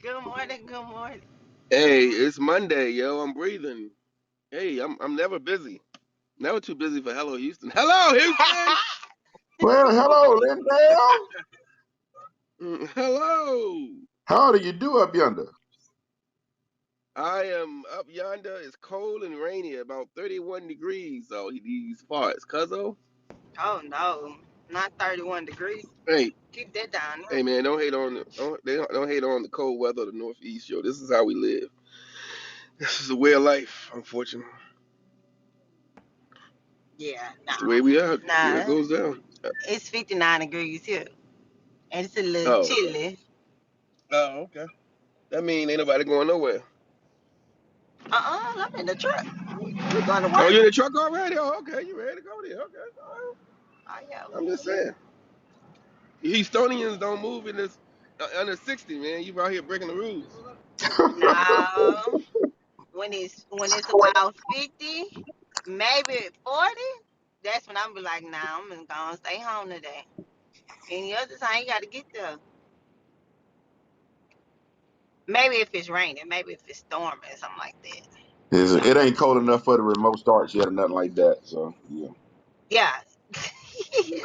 Good morning. Good morning. Hey, it's Monday, yo. I'm breathing. Hey, I'm never busy. Never too busy for Hello Houston. Hello Houston. Well, hello, Lindell. Hello. How do you do up yonder? I am up yonder. It's cold and rainy, about 31 degrees. So these parts, cuzzo. Oh no, not 31 degrees. Hey, Keep that down hey, there. man, don't hate on the cold weather of the Northeast, yo. This is how we live. This is the way of life, unfortunately. Yeah, It's the way we are. Yeah, it nah. goes down. It's 59 degrees here, and it's a little Oh, okay. chilly. Oh, okay. That mean ain't nobody going nowhere. I'm in the truck. We're going to Oh, work. you in the truck already? Oh, okay. You ready to go there? Okay. All right. Oh yeah. I'm just saying. Houstonians don't move in this under 60, man. You out here breaking the rules. No. When it's about 50, maybe 40, that's when I'm be like, nah, I'm gonna stay home today. Any other time you gotta get there. Maybe if it's raining, maybe if it's storming, something like that. It ain't cold enough for the remote starts yet or nothing like that. So yeah. Yeah.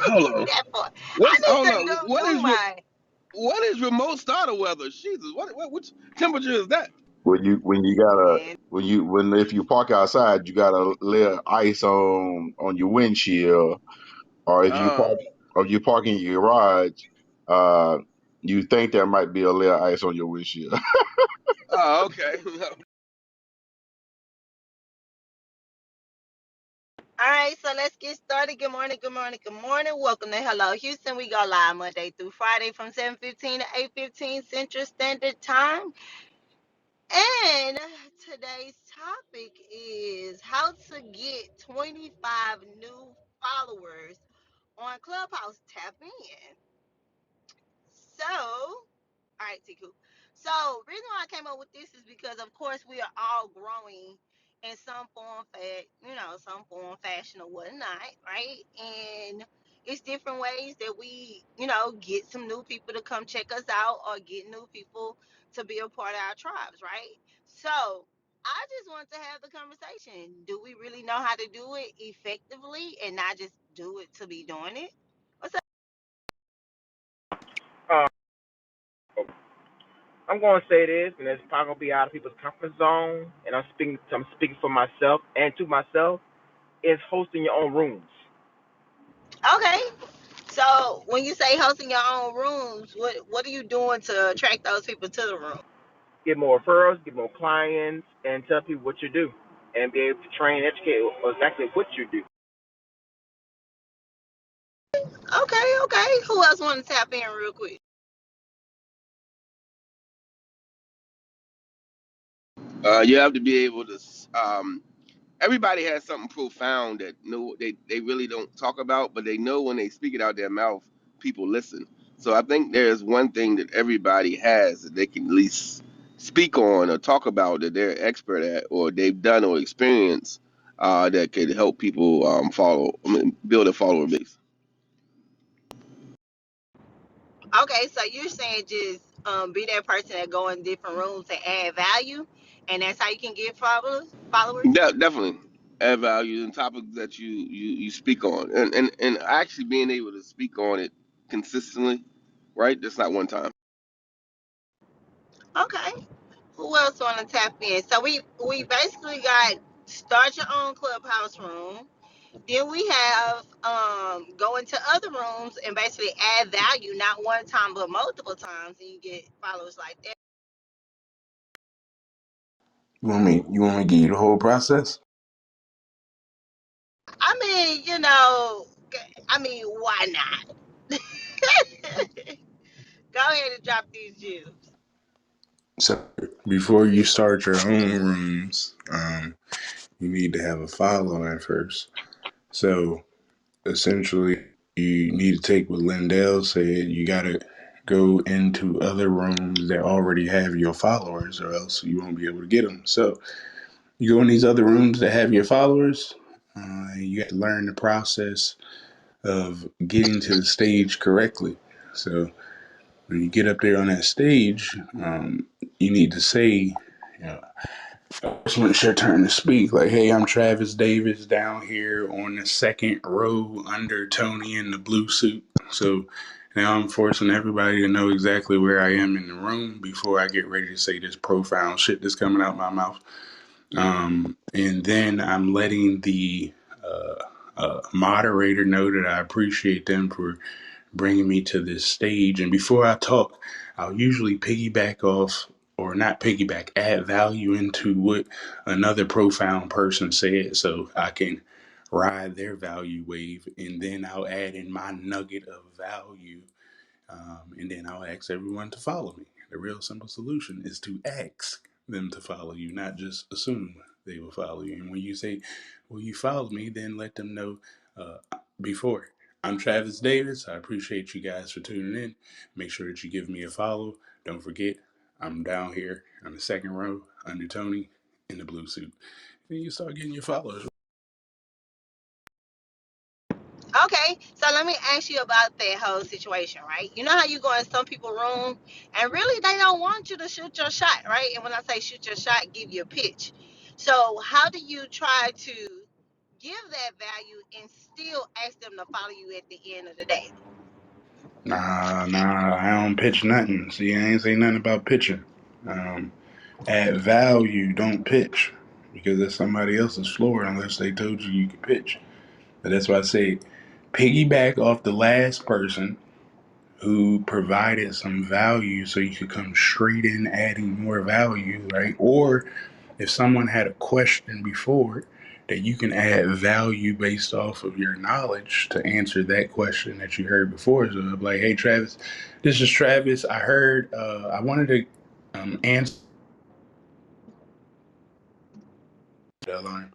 Hold on. That part. I What's need hold to on? do my. What is remote starter weather? Jesus, which temperature is that? Man, When if you park outside, you gotta lay ice on your windshield, or Uh, if you park in your garage, uh, you think there might be a layer of ice on your windshield. oh, okay. all right, so let's get started. Good morning, good morning, good morning. Welcome to Hello Houston. We go live Monday through Friday from 7:15 to 8:15 Central Standard Time. And today's topic is how to get 25 new followers on Clubhouse. Tap in. So, all right, Tiku. So, reason why I came up with this is because, of course, we are all growing in some form, some form, fashion, or whatnot, right? And it's different ways that we, get some new people to come check us out or get new people to be a part of our tribes, right? So, I just want to have the conversation. Do we really know how to do it effectively and not just do it to be doing it? What's up? Uh, I'm going to say this, and it's probably going to be out of people's comfort zone, and I'm speaking for myself and to myself. Is hosting your own rooms. Okay. So when you say hosting your own rooms, what are you doing to attract those people to the room? Get more referrals, get more clients, and tell people what you do, and be able to train, educate exactly what you do. Okay. Who else want to tap in real quick? You have to be able to. Everybody has something profound that they really don't talk about, but they know when they speak it out their mouth, people listen. So I think there's one thing that everybody has that they can at least speak on or talk about that they're expert at or they've done or experienced that could help people build a follower base. Okay, so you're saying just be that person that go in different rooms and add value, and that's how you can get followers. Definitely add value in topics that you speak on, and actually being able to speak on it consistently, right? That's not one time. Okay. Who else want to tap in? So we basically got start your own clubhouse room. Then we have go into other rooms and basically add value, not one time but multiple times, and you get followers like that. You want me to give you the whole process? I mean, why not? Go ahead and drop these gems. So before you start your own rooms, you need to have a following first. So essentially, you need to take what Lindell said. You got to go into other rooms that already have your followers, or else you won't be able to get them. So you go in these other rooms that have your followers. You have to learn the process of getting to the stage correctly. So when you get up there on that stage, you need to say, you know, when it's your turn to speak, like, hey, I'm Travis Davis down here on the second row under Tony in the blue suit. So now I'm forcing everybody to know exactly where I am in the room before I get ready to say this profound shit that's coming out my mouth. And then I'm letting the moderator know that I appreciate them for bringing me to this stage. And before I talk, I'll usually piggyback off, or not piggyback, add value into what another profound person said so I can ride their value wave. And then I'll add in my nugget of value, and then I'll ask everyone to follow me. The real simple solution is to ask them to follow you, not just assume they will follow you. And when you say, "Will you follow me?" then let them know before. I'm Travis Davis. I appreciate you guys for tuning in. Make sure that you give me a follow. Don't forget, I'm down here on the second row under Tony in the blue suit. Then you start getting your followers. Okay, so let me ask you about that whole situation, right? You know how you go in some people's room and really they don't want you to shoot your shot, right? And when I say shoot your shot, give you a pitch. So how do you try to give that value and still ask them to follow you at the end of the day? Nah, I don't pitch nothing. See, I ain't say nothing about pitching. Add value, don't pitch, because that's somebody else's floor unless they told you you could pitch. But that's why I say piggyback off the last person who provided some value so you could come straight in adding more value, right? Or if someone had a question before, that you can add value based off of your knowledge to answer that question that you heard before. So I'm like, hey, Travis, this is Travis. I heard, I wanted to answer the alarm.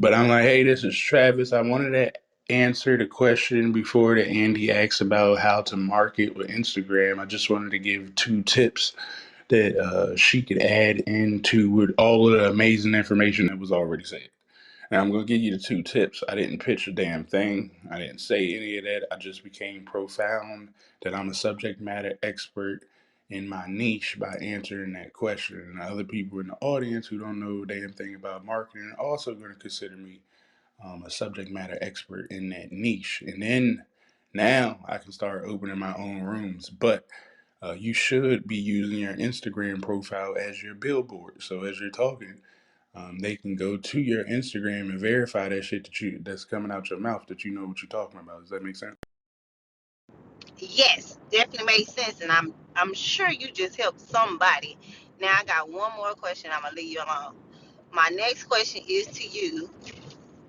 But I'm like, hey, this is Travis. I wanted to answer the question before that Andy asked about how to market with Instagram. I just wanted to give 2 tips that she could add into with all of the amazing information that was already said. And I'm going to give you the 2 tips. I didn't pitch a damn thing. I didn't say any of that. I just became profound that I'm a subject matter expert in my niche by answering that question. And other people in the audience who don't know a damn thing about marketing are also going to consider me a subject matter expert in that niche. And then now I can start opening my own rooms. But you should be using your Instagram profile as your billboard. So as you're talking, they can go to your Instagram and verify that shit that's coming out your mouth, that you know what you're talking about. Does that make sense? Yes, definitely makes sense, and I'm sure you just helped somebody. Now I got one more question. I'm gonna leave you alone. My next question is to you.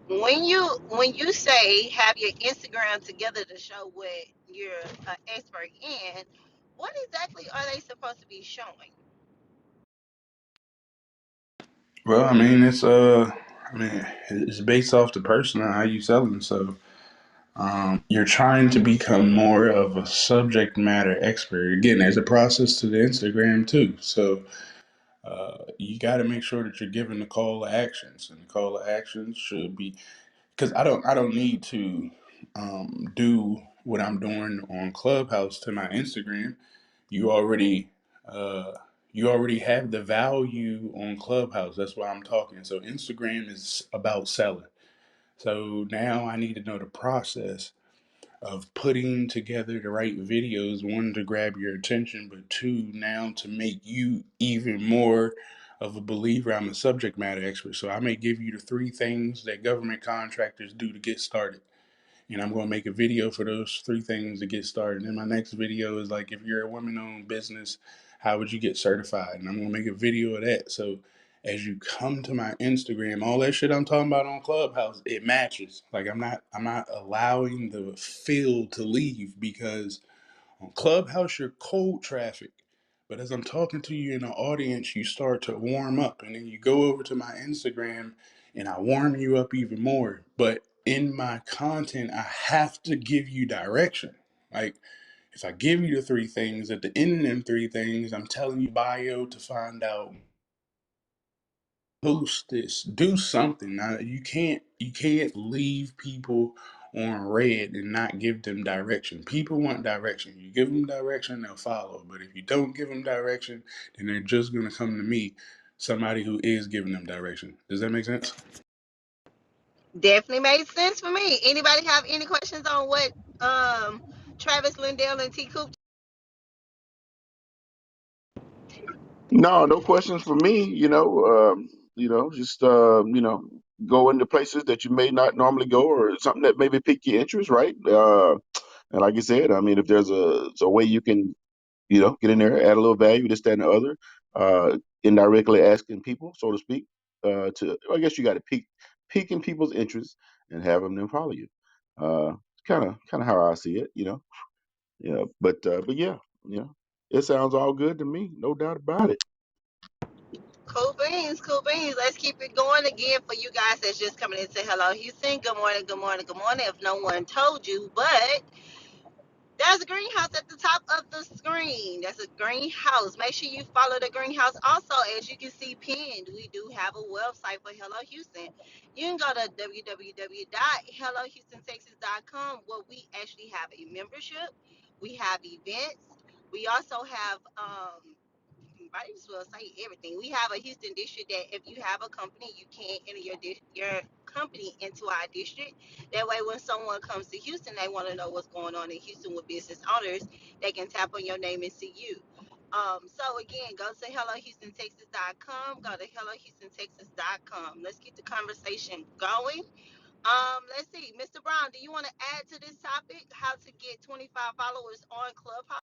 When you say have your Instagram together to show what you're an expert in, what exactly are they supposed to be showing? Well, I mean, it's based off the person and how you selling. So, you're trying to become more of a subject matter expert. Again, there's a process to the Instagram too. So, you got to make sure that you're giving the call to actions, and the call to actions should be, because I don't need to do what I'm doing on Clubhouse to my Instagram. You already uh, you already have the value on Clubhouse. That's why I'm talking. So Instagram is about selling. So now I need to know the process of putting together the right videos, one to grab your attention, but two now to make you even more of a believer. I'm a subject matter expert, so I may give you the 3 things that government contractors do to get started, and I'm going to make a video for those 3 things to get started. And then my next video is like, if you're a women-owned business, how would you get certified? And I'm going to make a video of that. So as you come to my Instagram, all that shit I'm talking about on Clubhouse, it matches. Like I'm not allowing the field to leave, because on Clubhouse you're cold traffic. But as I'm talking to you in the audience, you start to warm up, and then you go over to my Instagram and I warm you up even more. But in my content, I have to give you direction. Like, if I give you the 3 things, at the end of them 3 things, I'm telling you bio to find out, post this, do something. Now you can't leave people on red and not give them direction. People want direction. You give them direction, they'll follow. But if you don't give them direction, then they're just going to come to me, somebody who is giving them direction. Does that make sense? Definitely made sense for me. Anybody have any questions on what Travis Lindell and T Coop? No, no questions for me. Just go into places that you may not normally go, or something that maybe pique your interest, right? And like I said, I mean, if there's a way you can, get in there, add a little value, this, that, and the other, indirectly asking people, so to speak, I guess you got to piquing people's interest and having them follow you. Kind of how I see it, Yeah, but yeah, it sounds all good to me, no doubt about it. Cool beans, cool beans. Let's keep it going again for you guys that's just coming in. Say hello, Houston. Good morning, good morning, good morning. If no one told you, but there's a greenhouse at the top of the screen. That's a greenhouse. Make sure you follow the greenhouse. Also, as you can see pinned, we do have a website for Hello Houston. You can go to www.hellohoustentexas.com where we actually have a membership. We have events. We also have might as well say everything. We have a Houston district that if you have a company, you can enter your company into our district. That way, when someone comes to Houston, they want to know what's going on in Houston with business owners. They can tap on your name and see you. So again, go to HelloHoustonTexas.com. Go to HelloHoustonTexas.com. Let's get the conversation going. Let's see, Mr. Brown, do you want to add to this topic? How to get 25 followers on Clubhouse?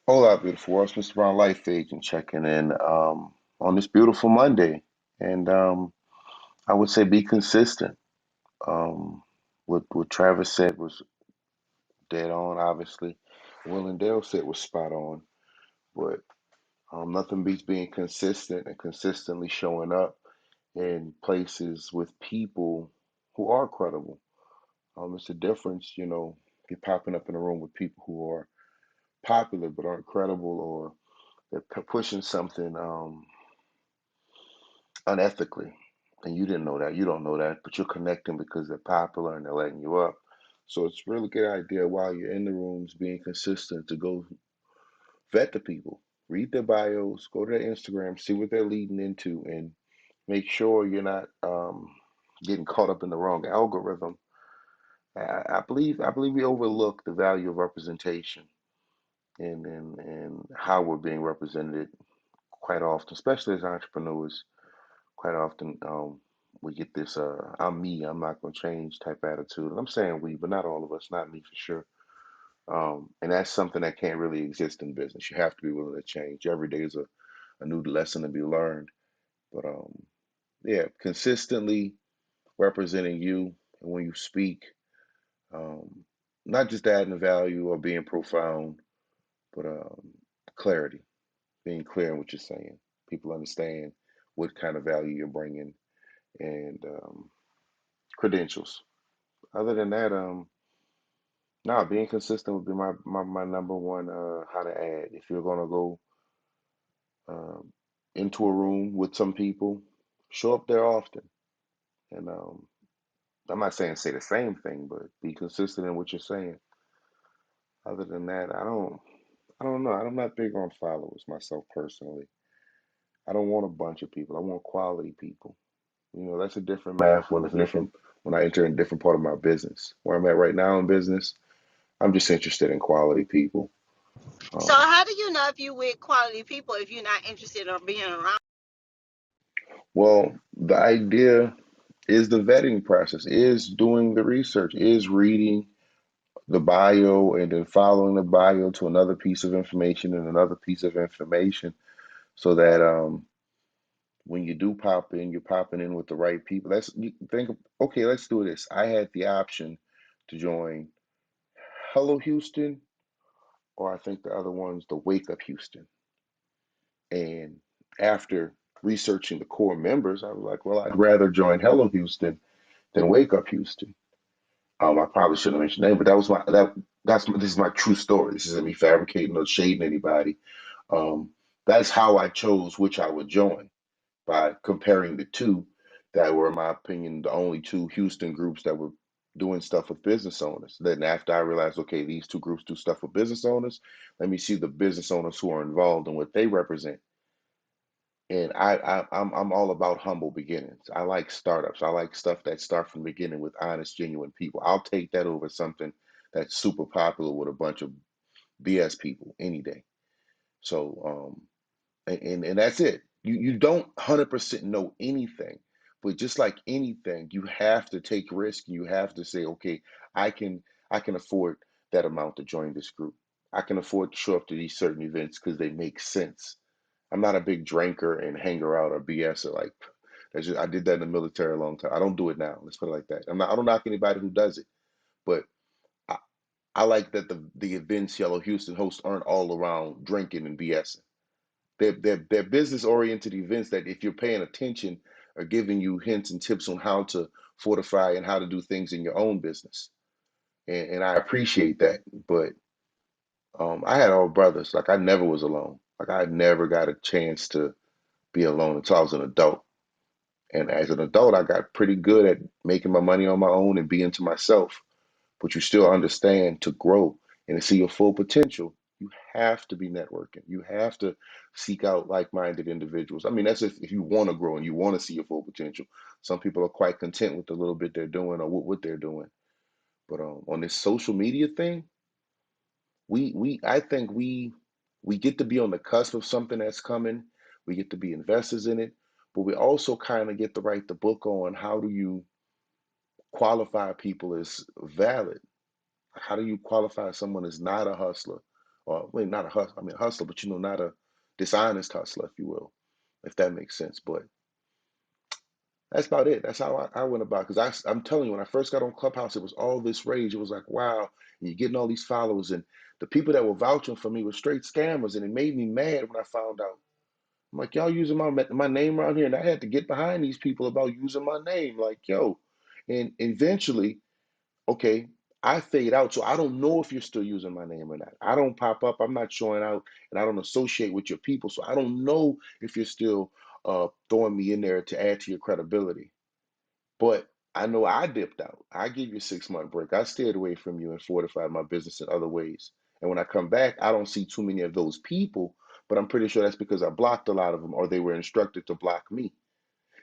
Hola, beautiful world. It's Mr. Brown Life Agent checking in on this beautiful Monday. And I would say be consistent. What Travis said was dead on, obviously. Will and Dale said was spot on. But nothing beats being consistent and consistently showing up in places with people who are credible. It's a difference, you're popping up in a room with people who are popular but aren't credible, or they're pushing something unethically. And you didn't know that. You don't know that, but you're connecting because they're popular and they're letting you up. So it's a really good idea while you're in the rooms being consistent to go vet the people, read their bios, go to their Instagram, see what they're leading into, and make sure you're not getting caught up in the wrong algorithm. I believe we overlook the value of representation and how we're being represented quite often, especially as entrepreneurs. Quite often, we get this "I'm me, I'm not going to change" type attitude. And I'm saying we, but not all of us, not me for sure. And that's something that can't really exist in business. You have to be willing to change. Every day is a new lesson to be learned. But yeah, consistently representing you and when you speak, um, not just adding value or being profound, but clarity, being clear in what you're saying. People understand what kind of value you're bringing, and credentials. Other than that, no, being consistent would be my number one how to add. If you're gonna go um, into a room with some people, show up there often. And I'm not saying say the same thing, but be consistent in what you're saying. Other than that, I don't know. I'm not big on followers myself personally. I don't want a bunch of people. I want quality people. That's a different math when it's different when I enter in a different part of my business. Where I'm at right now in business, I'm just interested in quality people. So Um, how do you know if you with quality people if you're not interested in being around? well, the idea is the vetting process, is doing the research, is reading the bio and then following the bio to another piece of information and another piece of information so that when you do pop in, you're popping in with the right people. You think, okay, let's do this. I had the option to join Hello Houston, or I think the other one's the Wake Up Houston. And after researching the core members, I was like, well, I'd rather join Hello Houston than Wake Up Houston. I probably shouldn't mention name, but this is my true story. This isn't me fabricating or shading anybody. That's how I chose which I would join by comparing the two that were, in my opinion, the only two Houston groups that were doing stuff with business owners. Then after I realized, okay, these two groups do stuff with business owners, let me see the business owners who are involved and what they represent. And I'm all about humble beginnings. I like startups. I like stuff that start from the beginning with honest, genuine people. I'll take that over something that's super popular with a bunch of BS people any day. So and that's it. You don't 100% know anything, but just like anything, you have to take risk. You have to say, okay, I can I can afford that amount to join this group. I can afford to show up to these certain events because they make sense. I'm not a big drinker and hanger out or BS or like that's just, I did that in the military a long time. I don't do it now. Let's put it like that. I don't knock anybody who does it, but I, I like that the events Yellow Houston hosts aren't all around drinking and BSing. They're business oriented events that, if you're paying attention, are giving you hints and tips on how to fortify and how to do things in your own business. And I appreciate that. But I had all brothers. Like, I never was alone. Like, I never got a chance to be alone until I was an adult. And as an adult, I got pretty good at making my money on my own and being to myself. But you still understand, to grow and to see your full potential, you have to be networking. You have to seek out like-minded individuals. I mean, that's if you want to grow and you want to see your full potential. Some people are quite content with the little bit they're doing or what they're doing. But on this social media thing, we I think we get to be on the cusp of something that's coming. We get to be investors in it, but we also kind of get to write the book on how do you qualify people as valid. How do you qualify someone as not a hustler? Or, well, not a hustler, I mean, a hustler, but not a dishonest hustler, if you will, if that makes sense. But that's about it. That's how I went about. Because I'm telling you, when I first got on Clubhouse, it was all this rage. It was like, wow, and you're getting all these followers, and the people that were vouching for me were straight scammers, and it made me mad when I found out. I'm like, y'all using my name around here, and I had to get behind these people about using my name. Like, yo, and eventually, okay, I fade out, so I don't know if you're still using my name or not. I don't pop up, I'm not showing out, and I don't associate with your people, so I don't know if you're still throwing me in there to add to your credibility. But I know I dipped out. I gave you a 6 month break. I stayed away from you and fortified my business in other ways. And when I come back, I don't see too many of those people, but I'm pretty sure that's because I blocked a lot of them or they were instructed to block me.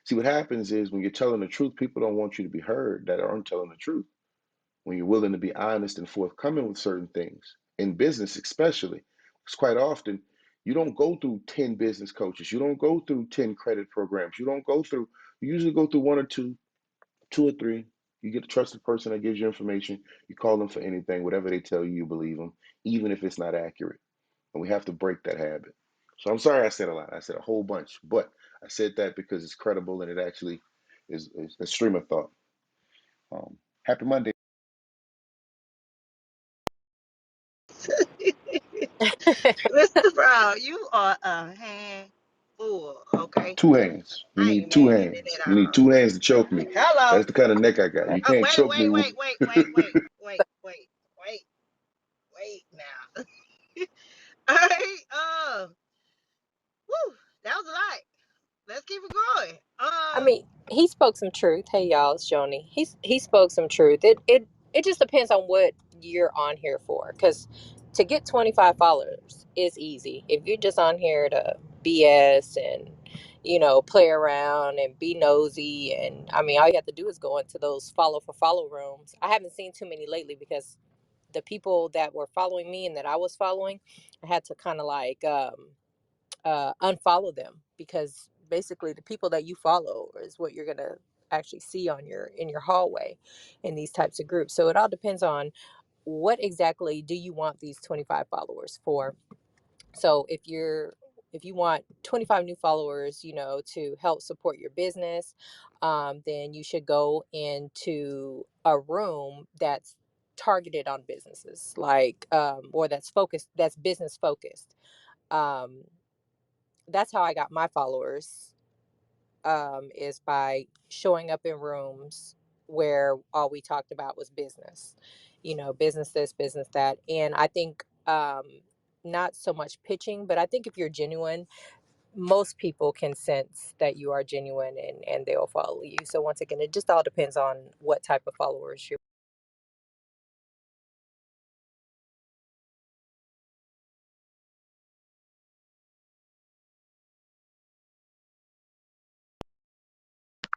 See, what happens is when you're telling the truth, people don't want you to be heard that aren't telling the truth. When you're willing to be honest and forthcoming with certain things, in business especially, because quite often you don't go through 10 business coaches, you don't go through 10 credit programs, you usually go through one or two or three. You get a trusted person that gives you information. You call them for anything, whatever they tell you, you believe them, even if it's not accurate. And we have to break that habit. So I'm sorry I said a lot. I said a whole bunch, but I said that because it's credible and it actually is a stream of thought. Happy Monday. Mr. Brown, you are a handful, okay? Two hands. You I need ain't two mad at hands. it You at need all. two hands to choke me. Hello. That's the kind of neck I got. You Oh, can't wait, choke me. wait, wait, wait, wait, wait, wait, wait, wait, wait now. All right. Woo, that was a lot. Let's keep it going. I mean, he spoke some truth. Hey y'all, it's Joni. He spoke some truth. It just depends on what you're on here for. Because to get 25 followers is easy. If you're just on here to BS and play around and be nosy, and I mean, all you have to do is go into those follow for follow rooms. I haven't seen too many lately because the people that were following me and that I was following, I had to kind of like unfollow them, because basically the people that you follow is what you're gonna actually see on your in your hallway in these types of groups. So it all depends on what exactly do you want these 25 followers for. So if you want 25 new followers, to help support your business, then you should go into a room that's targeted on businesses, like or that's business focused. um, that's how I got my followers, is by showing up in rooms where all we talked about was business, business this, business that. And I think not so much pitching, but I think if you're genuine, most people can sense that you are genuine, and they'll follow you. So once again, it just all depends on what type of followers you.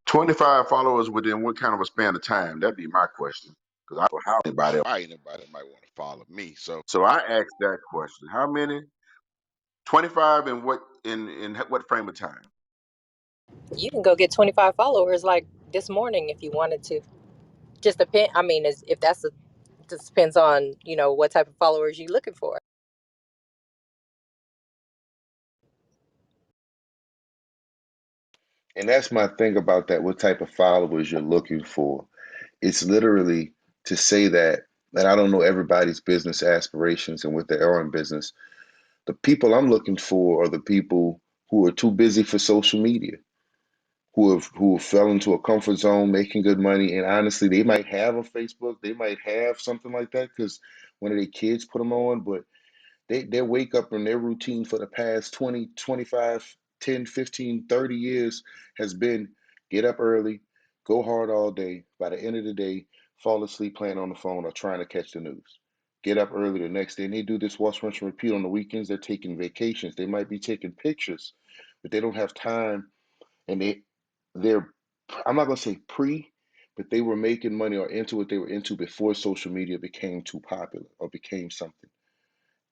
25 followers within what kind of a span of time? That'd be my question. Because I don't know how anybody. Why anybody might want to follow me. So So I asked that question. How many? 25 in what frame of time? You can go get 25 followers like this morning if you wanted to. Just depend. I mean, if that's a, just depends on what type of followers you're looking for. And that's my thing about that. What type of followers you're looking for? It's literally to say that, and I don't know everybody's business aspirations and what they are in business. The people I'm looking for are the people who are too busy for social media, who have fell into a comfort zone, making good money, and honestly, they might have a Facebook, they might have something like that because one of their kids put them on, but their wake up and their routine for the past 20, 25, 10, 15, 30 years has been get up early, go hard all day. By the end of the day, fall asleep playing on the phone or trying to catch the news. Get up early the next day, and they do this wash, rinse, and repeat on the weekends. They're taking vacations. They might be taking pictures, but they don't have time. And they're I'm not gonna say pre, but they were making money or into what they were into before social media became too popular or became something,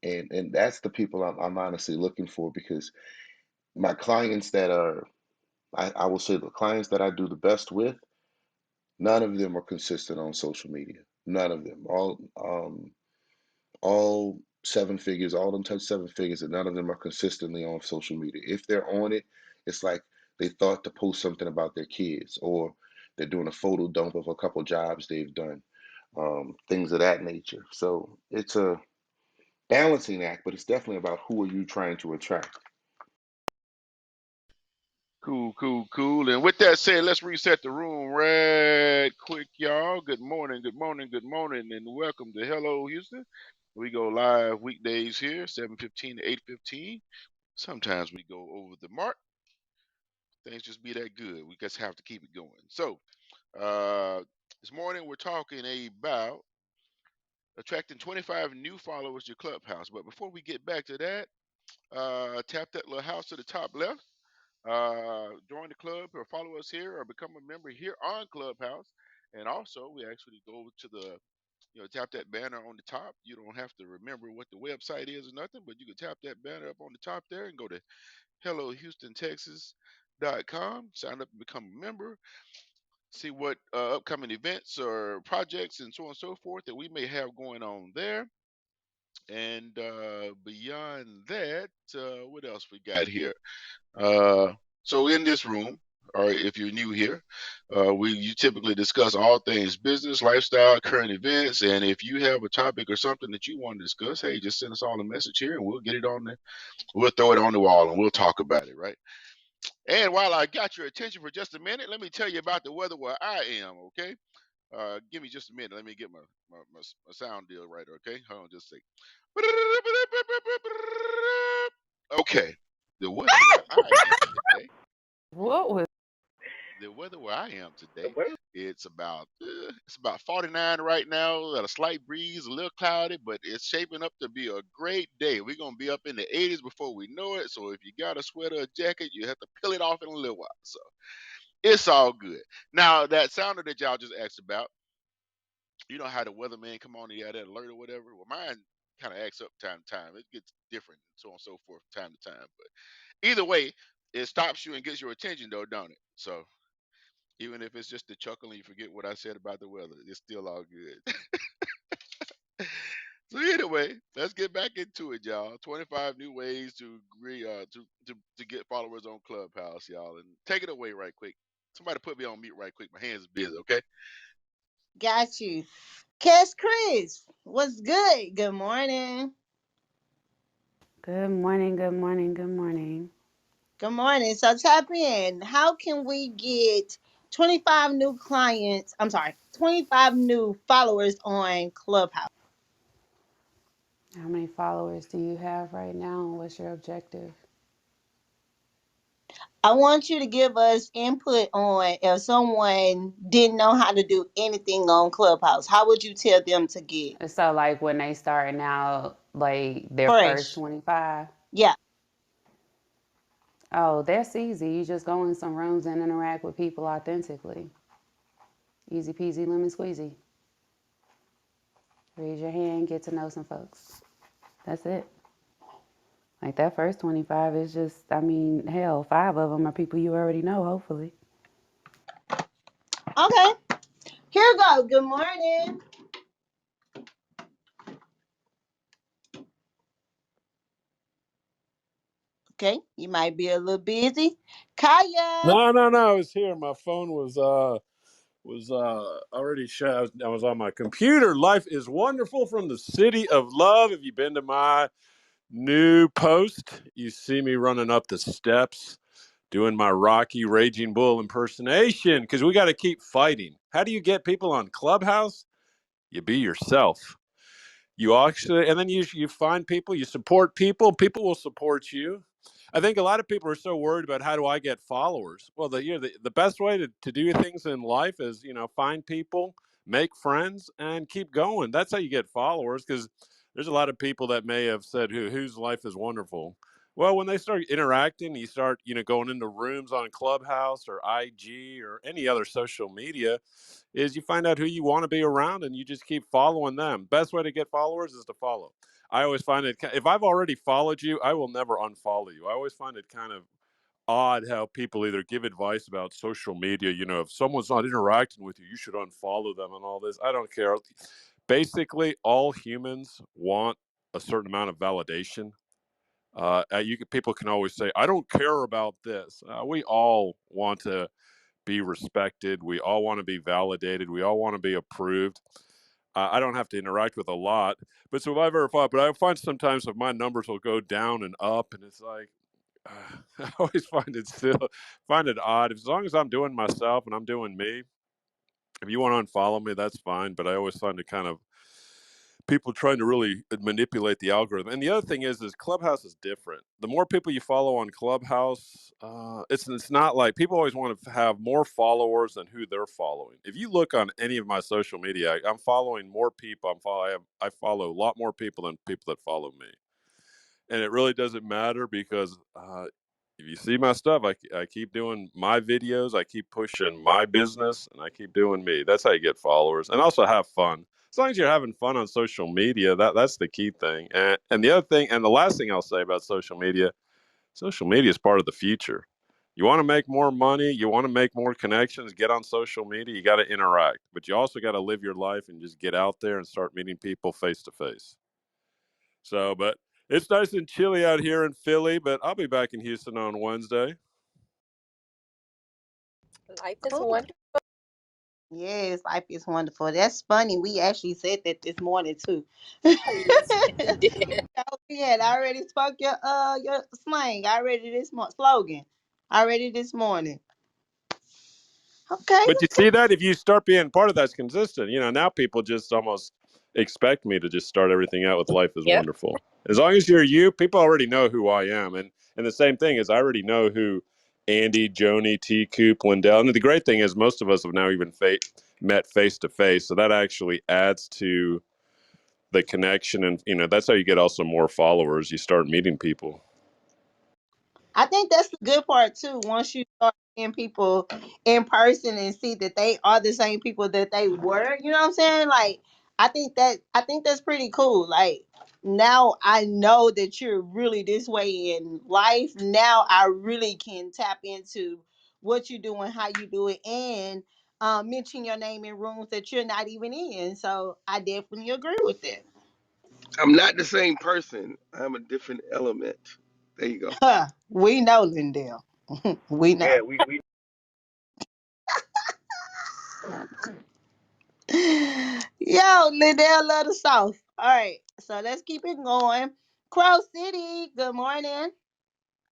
and that's the people I'm honestly looking for because my clients that are I will say the clients that I do the best with, none of them are consistent on social media. None of them. All seven figures, all them touch seven figures, and none of them are consistently on social media. If they're on it, it's like they thought to post something about their kids, or they're doing a photo dump of a couple jobs they've done, things of that nature. So it's a balancing act, but it's definitely about who are you trying to attract. cool, cool, cool. And with that said, let's reset the room right quick, y'all. Good morning, good morning, good morning, and welcome to Hello Houston. We go live weekdays here, 7:15 to 8:15. Sometimes we go over the mark. Things just be that good. We just have to keep it going. So, uh, this morning we're talking about attracting 25 new followers to Clubhouse. But before we get back to that, tap that little house to the top left. Join the club or follow us here or become a member here on Clubhouse. And also, we actually go to the, tap that banner on the top. You don't have to remember what the website is or nothing, but you can tap that banner up on the top there and go to HelloHoustonTexas.com, sign up and become a member, see what upcoming events or projects and so on and so forth that we may have going on there. And beyond that, what else we got here? Uh, so in this room, or if you're new here, you typically discuss all things business, lifestyle, current events, and if you have a topic or something that you want to discuss, hey, just send us all a message here, and we'll get it on there. We'll throw it on the wall, and we'll talk about it, right? And while I got your attention for just a minute, let me tell you about the weather where I am. Okay, give me just a minute. Let me get my sound deal right. Okay, hold on just a second. Okay, the weather where I am today. What was? The weather where I am The today, weather. it's about 49 right now. Got a slight breeze, a little cloudy, but it's shaping up to be a great day. We're gonna be up in the 80s before we know it. So if you got a sweater or jacket, you have to peel it off in a little while. So it's all good. Now that sounder that y'all just asked about, you know how the weatherman come on, you had that alert or whatever. Well, mine kind of acts up time to time. It gets different, so on and so forth, time to time. But either way, it stops you and gets your attention, though, don't it? So even if it's just a chuckle and you forget what I said about the weather, it's still all good. So anyway, let's get back into it, y'all. 25 new ways to agree to get followers on Clubhouse, y'all. And take it away right quick. Somebody put me on mute right quick. My hands are busy, okay? Got you. Cash Chris, what's good? Good morning. Good morning, good morning, good morning. Good morning. So tap in. How can we get 25 new clients? I'm sorry, 25 new followers on Clubhouse. How many followers do you have right now and what's your objective? I want you to give us input on if someone didn't know how to do anything on Clubhouse. How would you tell them to get So like when they starting out, like their first fresh? 25. Yeah. Oh, that's easy. You just go in some rooms and interact with people authentically. Easy peasy lemon squeezy. Raise your hand, get to know some folks. That's it. Like that first 25 is just, I mean, hell, 5 of them are people you already know, hopefully. Okay. Here we go. Good morning. Okay. You might be a little busy. Kaya. No, no, no. I was here. My phone was already shut. I was on my computer. Life is wonderful from the city of love. If you've been to my new post, you see me running up the steps doing my Rocky Raging Bull impersonation because we got to keep fighting. How do you get people on Clubhouse? You be yourself. You actually, and then you find people, you support people, people will support you. I think a lot of people are so worried about how do I get followers. Well, the best way to do things in life is, find people, make friends, and keep going. That's how you get followers, because there's a lot of people that may have said whose life is wonderful. Well, when they start interacting, you start, going into rooms on Clubhouse or IG or any other social media, is you find out who you want to be around and you just keep following them. Best way to get followers is to follow. I always find it, if I've already followed you, I will never unfollow you. I always find it kind of odd how people either give advice about social media, if someone's not interacting with you, you should unfollow them and all this. I don't care. Basically, all humans want a certain amount of validation. People can always say, I don't care about this. We all want to be respected. We all want to be validated. We all want to be approved. I don't have to interact with a lot, but so if I verify, but I find sometimes if my numbers will go down and up, and it's like, I always find it odd. As long as I'm doing myself and I'm doing me, if you want to unfollow me, that's fine. But I always find it kind of people trying to really manipulate the algorithm. And the other thing is Clubhouse is different. The more people you follow on Clubhouse, it's not like people always want to have more followers than who they're following. If you look on any of my social media, I'm following more people. I follow a lot more people than people that follow me, and it really doesn't matter because if you see my stuff, I keep doing my videos, I keep pushing my business, and I keep doing me. That's how you get followers, and also have fun. As long as you're having fun on social media, that's the key thing. And the other thing, and the last thing I'll say about social media is part of the future. You want to make more money, you want to make more connections, get on social media, you got to interact, but you also got to live your life and just get out there and start meeting people face to face. So, but it's nice and chilly out here in Philly, but I'll be back in Houston on Wednesday. Life is Cool. wonderful. Yes, life is wonderful. That's funny. We actually said that this morning too. Yes, we did. We had already spoke your slang already slogan already this morning. Okay. But you see that if you start being part of that's consistent, now people just almost expect me to just start everything out with life is Yep. wonderful. As long as you're you, people already know who I am. And the same thing is I already know who Andy, Joni, T. Coop, Lindell. And the great thing is most of us have now even met face to face. So that actually adds to the connection. And, that's how you get also more followers. You start meeting people. I think that's the good part too. Once you start seeing people in person and see that they are the same people that they were, you know what I'm saying? Like, I think that's pretty cool. Like, now I know that you're really this way in life. Now I really can tap into what you do and how you do it, and mention your name in rooms that you're not even in. So I definitely agree with that. I'm not the same person. I'm a different element. There you go. We know, Lindell. We know. Yeah, we Yo, Liddell love the South. All right, so let's keep it going. Crow City, good morning.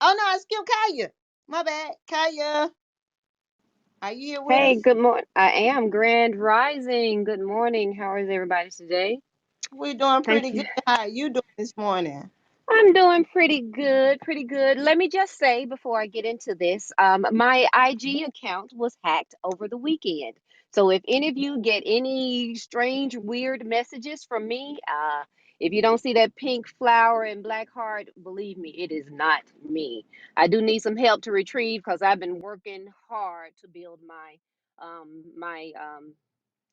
Oh no, I skipped Kaya. My bad. Kaya, are you here with Hey, us? good morning. I am Grand Rising. Good morning. How is everybody today? We're doing Thank pretty you. good. How are you doing this morning? I'm doing pretty good, pretty good. Let me just say before I get into this, my IG account was hacked over the weekend. So if any of you get any strange, weird messages from me, if you don't see that pink flower and black heart, believe me, it is not me. I do need some help to retrieve because I've been working hard to build my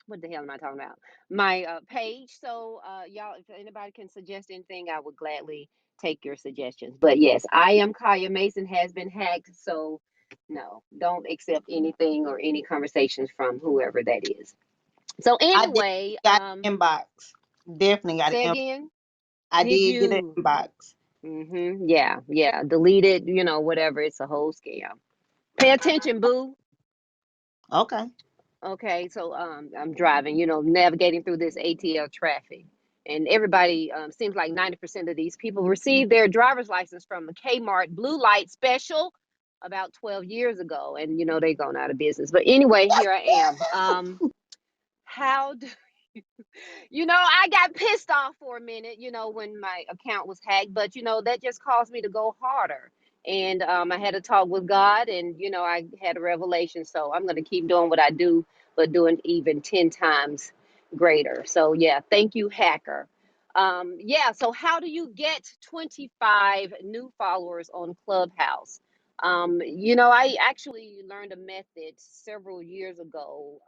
what the hell am I talking about? My page. So y'all, if anybody can suggest anything, I would gladly take your suggestions. But yes, I am Kaya Mason has been hacked. So no, don't accept anything or any conversations from whoever that is. So I definitely anyway, got an inbox. Definitely got an say inbox. again. I Did did get an you? inbox. Yeah, yeah. Delete it. Whatever. It's a whole scam. Pay attention, boo. Okay. Okay, so I'm driving, navigating through this ATL traffic, and everybody seems like 90% of these people received their driver's license from a Kmart blue light special about 12 years ago, and they gone out of business. But anyway, here I am. How do I got pissed off for a minute, when my account was hacked, but that just caused me to go harder. And I had a talk with God, and I had a revelation. So I'm going to keep doing what I do, but doing even 10 times greater. So yeah, thank you, hacker. Yeah, so how do you get 25 new followers on Clubhouse? I actually learned a method several years ago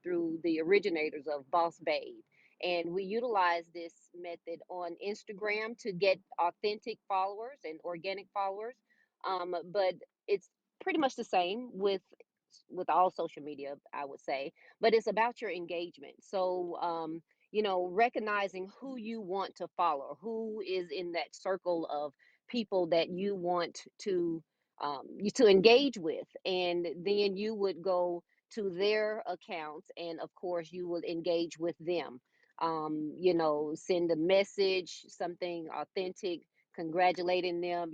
through the originators of Boss Babe. And we utilize this method on Instagram to get authentic followers and organic followers. But it's pretty much the same with all social media, I would say. But it's about your engagement. So recognizing who you want to follow, who is in that circle of people that you want to engage with, and then you would go to their accounts, and of course you will engage with them. Send a message, something authentic, congratulating them,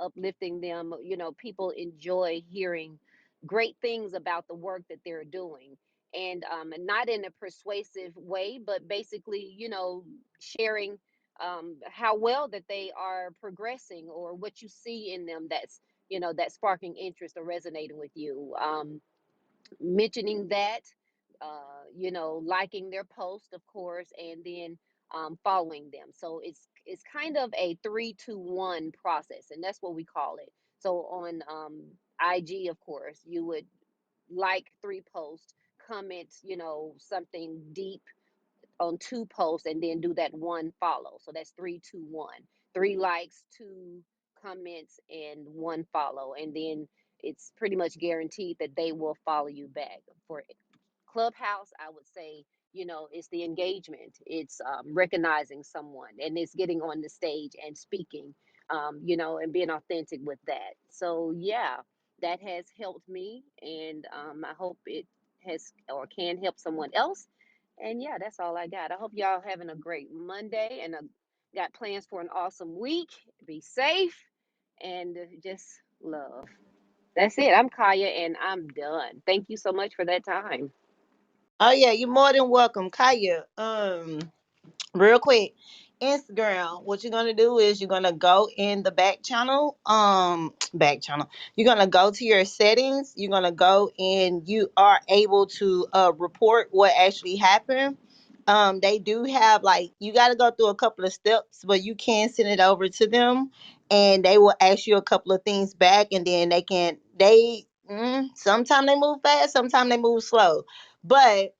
uplifting them. People enjoy hearing great things about the work that they're doing, and not in a persuasive way, but basically, sharing how well that they are progressing, or what you see in them that's sparking interest or resonating with you. Mentioning that, liking their post, of course, and then following them. So it's kind of a 3-2-1 process, and that's what we call it. So on IG, of course, you would like 3 posts, comment, something deep on 2 posts, and then do that 1 follow. So that's 3-2-1. 3 likes, 2 comments, and 1 follow. And then it's pretty much guaranteed that they will follow you back. For Clubhouse, I would say, it's the engagement. It's recognizing someone, and it's getting on the stage and speaking, and being authentic with that. So, yeah, that has helped me, and I hope it has or can help someone else. And yeah, that's all I got. I hope y'all having a great Monday, and got plans for an awesome week. Be safe, and just love. That's it. I'm Kaya, and I'm done. Thank you so much for that time. Oh yeah, you're more than welcome, Kaya. Real quick, Instagram, what you're gonna do is you're gonna go in the back channel, back channel, you're gonna go to your settings, you're gonna go and you are able to report what actually happened. They do have, like, you got to go through a couple of steps, but you can send it over to them, and they will ask you a couple of things back, and then sometimes they move fast, sometimes they move slow, but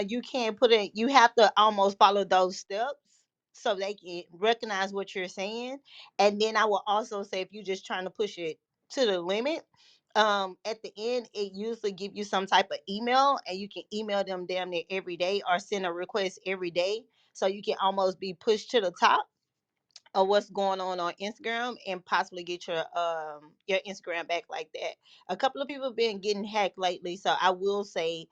you can't put it, you have to almost follow those steps so they can recognize what you're saying. And then I will also say, if you're just trying to push it to the limit, at the end it usually give you some type of email, and you can email them damn near every day or send a request every day, so you can almost be pushed to the top of what's going on Instagram, and possibly get your Instagram back like that. A couple of people have been getting hacked lately, so I will say,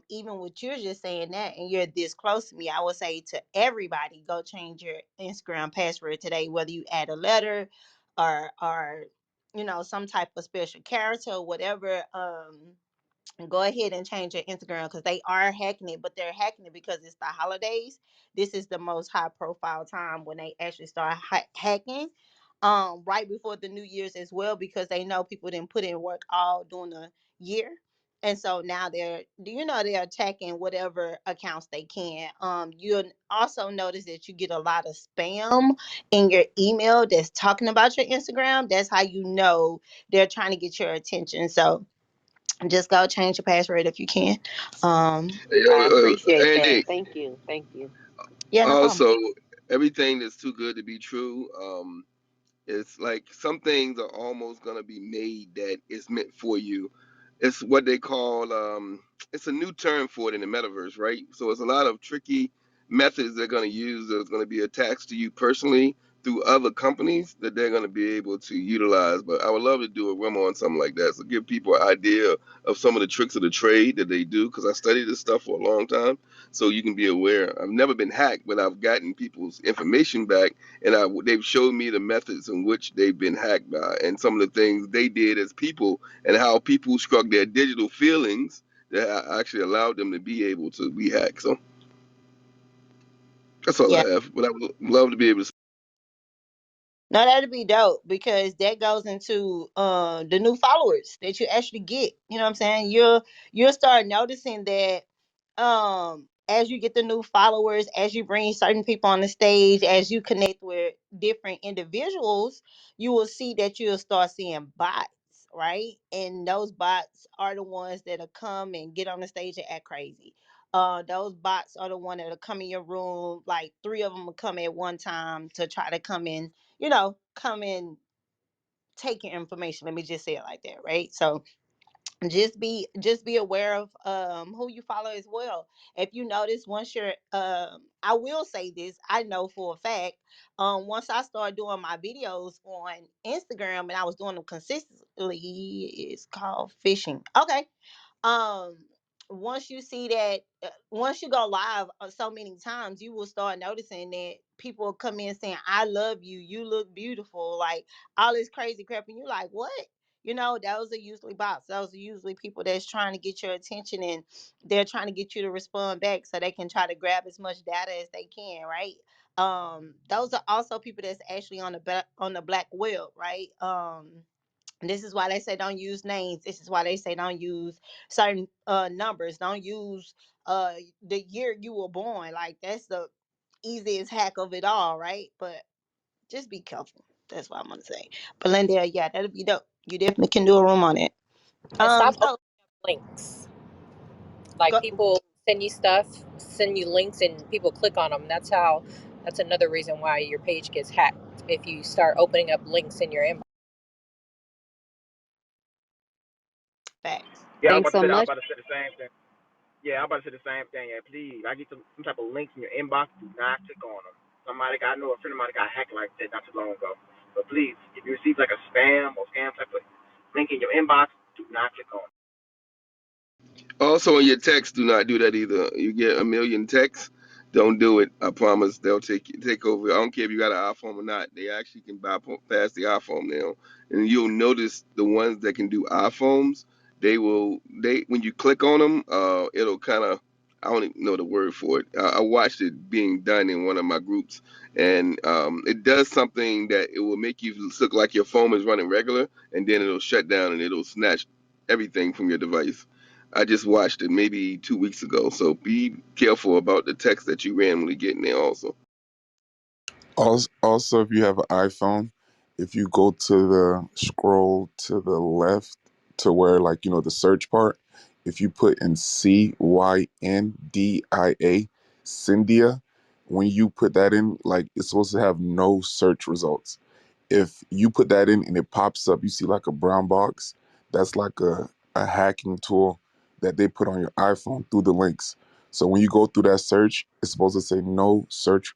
even with you're just saying that and you're this close to me, I would say to everybody, go change your Instagram password today, whether you add a letter or some type of special character or whatever. go ahead and change your Instagram because they are hacking it, but they're hacking it because it's the holidays. This is the most high profile time when they actually start hacking. Right before the New Year's as well, because they know people didn't put in work all during the year. And so now they're attacking whatever accounts they can. You'll also notice that you get a lot of spam in your email that's talking about your Instagram. That's how you know they're trying to get your attention. So just go change your password if you can. Um, I appreciate that. Andy, Thank you. Thank you. yeah, no problem. also everything that's too good to be true. It's like some things are almost gonna be made that is meant for you. It's what they call it's a new term for it in the metaverse, right? So it's a lot of tricky methods they're gonna use that's gonna be attached to you personally through other companies that they're gonna be able to utilize. But I would love to do a room on something like that. So give people an idea of some of the tricks of the trade that they do, because I studied this stuff for a long time. So you can be aware. I've never been hacked, but I've gotten people's information back, and they've showed me the methods in which they've been hacked by, and some of the things they did as people, and how people struck their digital feelings that actually allowed them to be able to be hacked. So that's all Yeah. I have. But I would love to be able to. No, that'd be dope because that goes into the new followers that you actually get. You know what I'm saying? You'll start noticing that as you get the new followers, as you bring certain people on the stage, as you connect with different individuals, you will see that you'll start seeing bots, right? And those bots are the ones that'll come and get on the stage and act crazy. Those bots are the one that'll come in your room, like three of them will come at one time to try to come in, come and take your information. Let me just say it like that, right? So just be aware of who you follow as well. If you notice, once you're I will say this, I know for a fact, once I started doing my videos on Instagram and I was doing them consistently, it's called fishing. Okay. um Once you see that, once you go live so many times, you will start noticing that people come in saying, I love you, you look beautiful, like all this crazy crap, and you're like, what? Those are usually bots. Those are usually people that's trying to get your attention, and they're trying to get you to respond back so they can try to grab as much data as they can, right? Those are also people that's actually on the black web, right? This is why they say don't use names. This is why they say don't use certain numbers. Don't use the year you were born. Like that's the easiest hack of it all, right? But just be careful. That's what I'm gonna say. But Linda, yeah, that'll be dope. You definitely can do a room on it. And stop opening So up links. Like go, people send you stuff, send you links, and people click on them. That's another reason why your page gets hacked. If you start opening up links in your inbox. facts. Yeah, Thanks so I was much. about to say the same thing. Yeah, I'm about to say the same thing. Yeah, please, I get some type of links in your inbox. Do not click on them. I know a friend of mine got hacked like that not too long ago. But please, if you receive like a spam or scam type of link in your inbox, do not click on it. Also, in your text, do not do that either. You get a million texts, don't do it. I promise they'll take over. I don't care if you got an iPhone or not. They actually can bypass the iPhone now, and you'll notice the ones that can do iPhones. They when you click on them, it'll kind of, I don't even know the word for it. I watched it being done in one of my groups, and it does something that it will make you look like your phone is running regular, and then it'll shut down and it'll snatch everything from your device. I just watched it maybe 2 weeks ago, so be careful about the text that you randomly get in there. Also, Also, if you have an iPhone, if you go to the scroll to the left to where, like, the search part, if you put in Cyndia, Cyndia, when you put that in, like, it's supposed to have no search results. If you put that in and it pops up, you see like a brown box, that's like a hacking tool that they put on your iPhone through the links. So when you go through that search, it's supposed to say no search,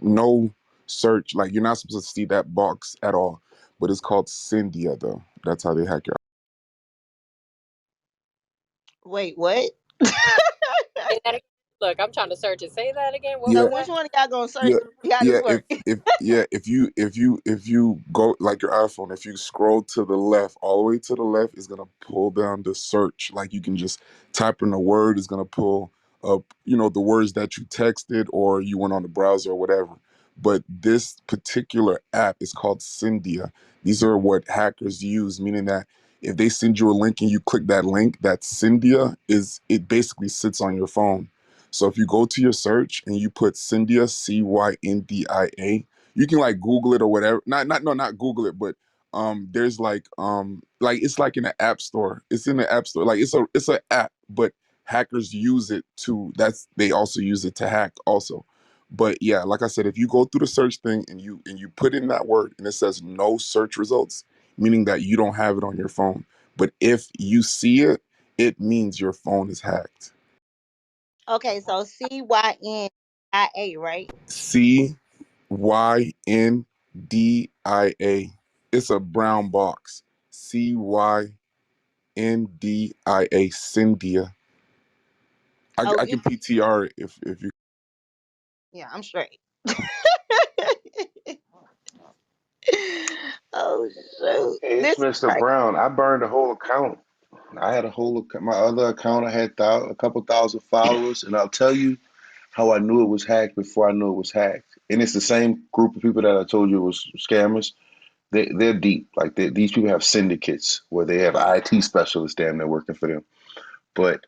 no search. Like, you're not supposed to see that box at all. But it's called Cyndia, though. That's how they hack your. Wait, what? Say that again. Look, I'm trying to search it. Say that again. What Yeah, was So which that? one of y'all gonna search? yeah, How yeah. this work? If you go like your iPhone, if you scroll to the left, all the way to the left, is gonna pull down the search. Like you can just type in a word, is gonna pull up, the words that you texted or you went on the browser or whatever. But this particular app is called Cyndia. These are what hackers use, meaning that if they send you a link and you click that link, that Cyndia is it basically sits on your phone. So if you go to your search and you put Cyndia, Cyndia, you can like Google it or whatever. Not Google it, but there's like it's like in the app store. It's in the app store. Like it's a app, but hackers use it to they also use it to hack also. But yeah, like I said, if you go through the search thing and you put in that word and it says no search results, meaning that you don't have it on your phone. But if you see it, it means your phone is hacked. Okay, so CYNIA, right? Cyndia. It's a brown box. Cyndia. Cyndia. Oh, I you. can PTR it if you. Yeah, I'm straight. Oh shoot, It's this is Mr. crazy. Brown. I burned a whole account. I had a whole my other account. I had a couple thousand followers, and I'll tell you how I knew it was hacked before I knew it was hacked. And it's the same group of people that I told you was scammers. They're deep. Like these people have syndicates where they have IT specialists damn near working for them. But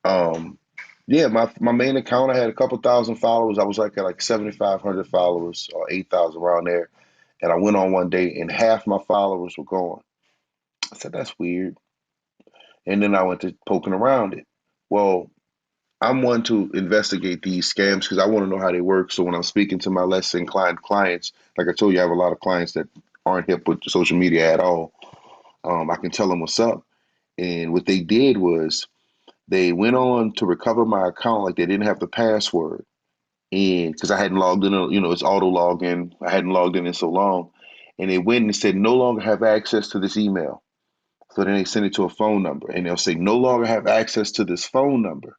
um, yeah, my main account, I had a couple thousand followers. I was like at like 7,500 followers or 8,000 around there. And I went on one day, and half my followers were gone. I said that's weird. And then I went to poking around it. Well, I'm one to investigate these scams because I want to know how they work. So when I'm speaking to my less inclined clients, like I told you, I have a lot of clients that aren't hip with social media at all. I can tell them what's up. And what they did was they went on to recover my account like they didn't have the password. And because I hadn't logged in, it's auto login. I hadn't logged in so long. And they went and said, no longer have access to this email. So then they send it to a phone number and they'll say, no longer have access to this phone number.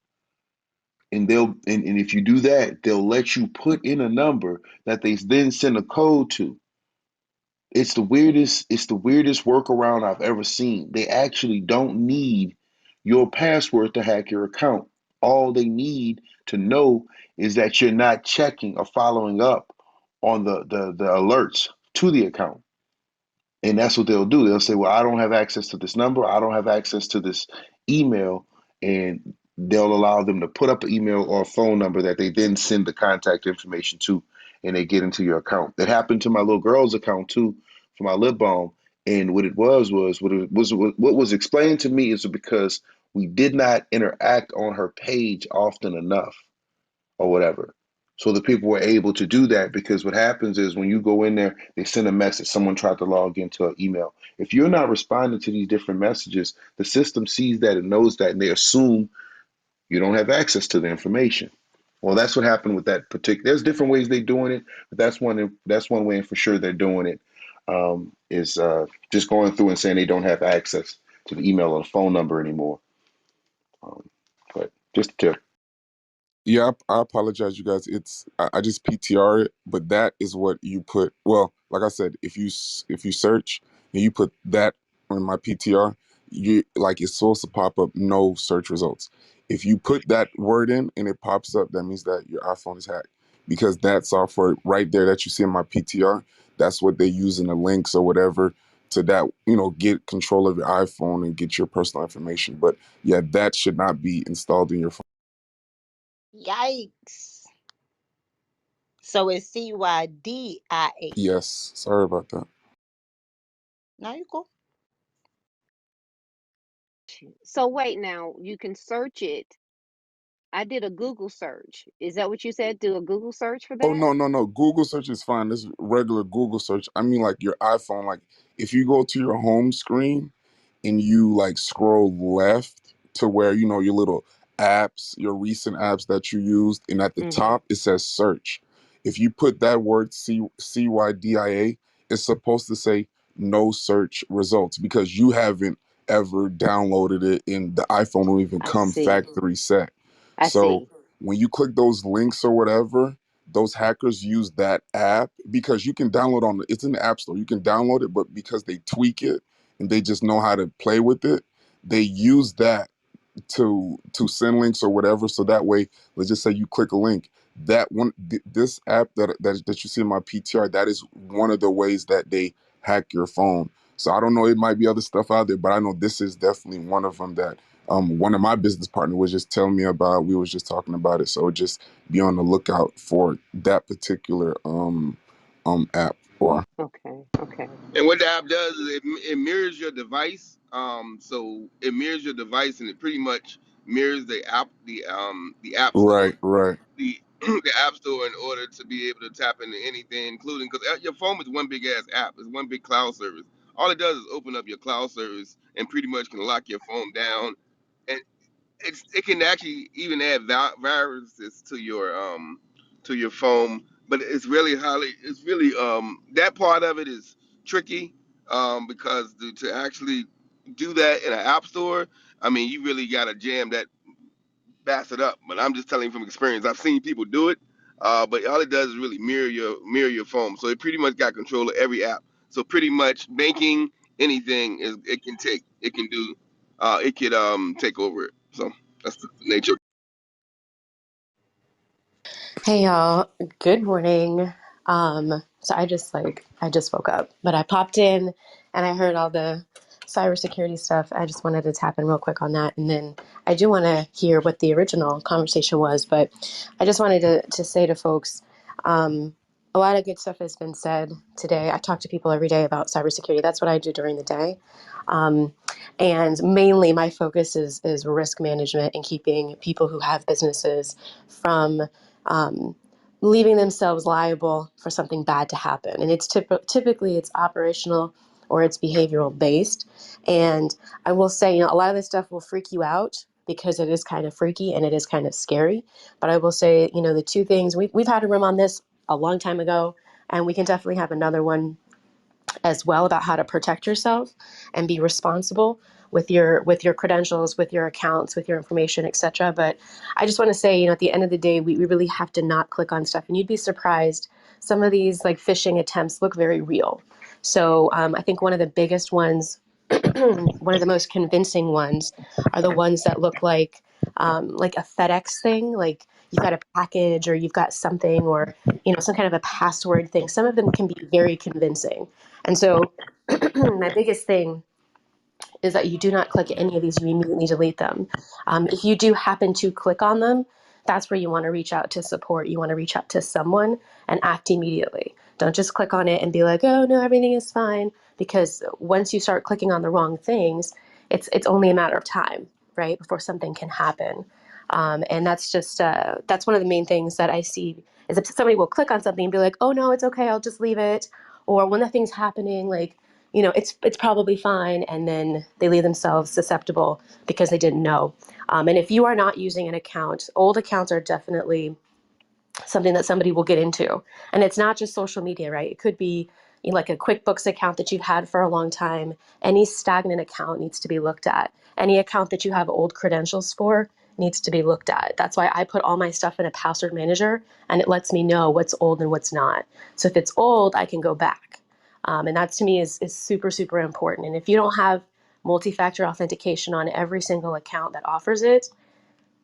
And if you do that, they'll let you put in a number that they then send a code to. It's the weirdest workaround I've ever seen. They actually don't need your password to hack your account. All they need to know is that you're not checking or following up on the alerts to the account. And that's what they'll do. They'll say, well, I don't have access to this number. I don't have access to this email. And they'll allow them to put up an email or a phone number that they then send the contact information to, and they get into your account. That happened to my little girl's account too, for my lip balm. And what it was what was explained to me is because we did not interact on her page often enough or whatever. So the people were able to do that because what happens is when you go in there, they send a message. Someone tried to log into an email. If you're not responding to these different messages, the system sees that and knows that, and they assume you don't have access to the information. Well, that's what happened with that particular. There's different ways they're doing it, but that's one way, and for sure they're doing it. Is just going through and saying they don't have access to the email or the phone number anymore. But just a tip. Yeah, I apologize, you guys. I just PTR it, but that is what you put. Well, like I said, if you search and you put that on my PTR, you like it's supposed to pop up no search results. If you put that word in and it pops up, that means that your iPhone is hacked because that software right there that you see in my PTR, that's what they use in the links or whatever to that get control of your iPhone and get your personal information. But yeah, that should not be installed in your phone. Yikes. So it's CYDIA. Yes, sorry about that. Now you cool. So wait now, you can search it. I did a Google search. Is that what you said? Do a Google search for Oh that? no, no, no. Google search is fine. This is regular Google search. I mean like your iPhone, like if you go to your home screen and you like scroll left to where your little apps, your recent apps that you used, and at the Mm-hmm. top it says search. If you put that word CYDIA, it's supposed to say no search results because you haven't ever downloaded it and the iPhone will even I come see. factory set. I So see. when you click those links or whatever, those hackers use that app because you can download it's in the App Store. You can download it, but because they tweak it and they just know how to play with it, they use that to send links or whatever. So that way, let's just say you click a link. That one, this app that you see in my PTR, that is one of the ways that they hack your phone. So I don't know, it might be other stuff out there, but I know this is definitely one of them that one of my business partners was just telling me about. We was just talking about it. So just be on the lookout for that particular app. Or Okay. Okay. And what the app does is it mirrors your device. So it mirrors your device, and it pretty much mirrors the app store, right, right. the the app store, in order to be able to tap into anything, including because your phone is one big ass app. It's one big cloud service. All it does is open up your cloud service and pretty much can lock your phone down. And it can actually even add viruses to your phone, but it's really that part of it is tricky, because to actually do that in an app store, I mean, you really got to jam that bastard up. But I'm just telling you from experience, I've seen people do it, but all it does is really mirror your phone, so it pretty much got control of every app. So pretty much banking, anything is it can do, it could take over it. So that's the nature. Hey y'all, good morning. So I just woke up, but I popped in and I heard all the cybersecurity stuff. I just wanted to tap in real quick on that, and then I do want to hear what the original conversation was. But I just wanted to say to folks, a lot of good stuff has been said today. I talk to people every day about cybersecurity. That's what I do during the day. Um, and mainly my focus is risk management and keeping people who have businesses from um, leaving themselves liable for something bad to happen. And it's typically it's operational or it's behavioral based. And I will say, a lot of this stuff will freak you out because it is kind of freaky and it is kind of scary. But I will say, the two things we've had a room on this a long time ago, and we can definitely have another one as well about how to protect yourself and be responsible with your credentials, with your accounts, with your information, etc. But I just want to say, at the end of the day, we really have to not click on stuff. And you'd be surprised, some of these like phishing attempts look very real. So I think one of the biggest ones, one of the most convincing ones, are the ones that look like a FedEx thing, like you've got a package or you've got something, or some kind of a password thing. Some of them can be very convincing. And so my biggest thing is that you do not click any of these, you immediately delete them. If you do happen to click on them, that's where you want to reach out to support. You want to reach out to someone and act immediately. Don't just click on it and be like, oh no, everything is fine. Because once you start clicking on the wrong things, it's only a matter of time, right, before something can happen. And that's one of the main things that I see is if somebody will click on something and be like, oh no, it's okay, I'll just leave it. Or when the thing's happening, like, it's probably fine, and then they leave themselves susceptible because they didn't know. And if you are not using an account, old accounts are definitely something that somebody will get into. And it's not just social media, right? It could be like a QuickBooks account that you've had for a long time. Any stagnant account needs to be looked at. Any account that you have old credentials for needs to be looked at. That's why I put all my stuff in a password manager, and it lets me know what's old and what's not. So if it's old, I can go back. And that to me is super, super important. And if you don't have multi-factor authentication on every single account that offers it,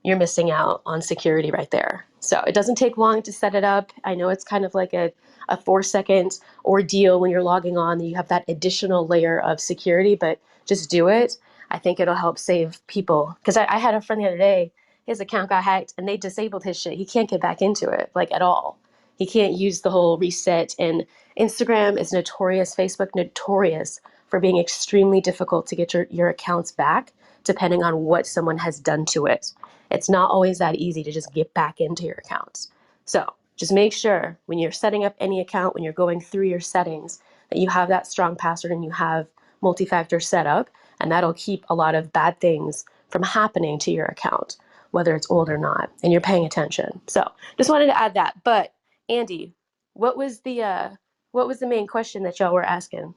you're missing out on security right there. So it doesn't take long to set it up. I know it's kind of like a 4-second ordeal when you're logging on. You have that additional layer of security, but just do it. I think it'll help save people. Because I had a friend the other day, his account got hacked and they disabled his shit. He can't get back into it, like at all. He can't use the whole reset. And Instagram is notorious, Facebook notorious for being extremely difficult to get your accounts back, depending on what someone has done to it. It's not always that easy to just get back into your accounts. So just make sure when you're setting up any account, when you're going through your settings, that you have that strong password and you have multi-factor set up, and that'll keep a lot of bad things from happening to your account, whether it's old or not, and you're paying attention. So just wanted to add that. But Andy, what was the main question that y'all were asking?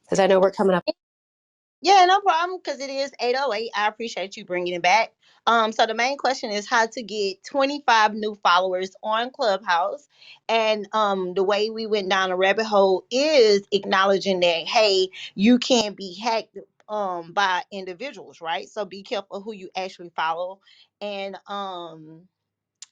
Because I know we're coming up. Yeah, no problem, because it is 8:08. I appreciate you bringing it back. So the main question is how to get 25 new followers on Clubhouse. And the way we went down a rabbit hole is acknowledging that, hey, you can be hacked by individuals, right? So be careful who you actually follow.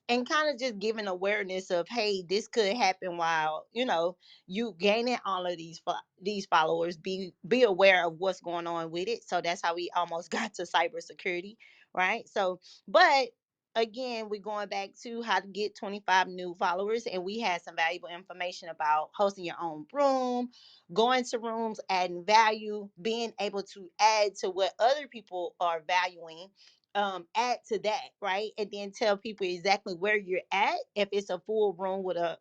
And kind of just giving awareness of, hey, this could happen while you gaining all of these followers. Be aware of what's going on with it. So that's how we almost got to cybersecurity, right? So but again, we're going back to how to get 25 new followers, and we had some valuable information about hosting your own room, going to rooms, adding value, being able to add to what other people are valuing, add to that, right? And then tell people exactly where you're at. If it's a full room with a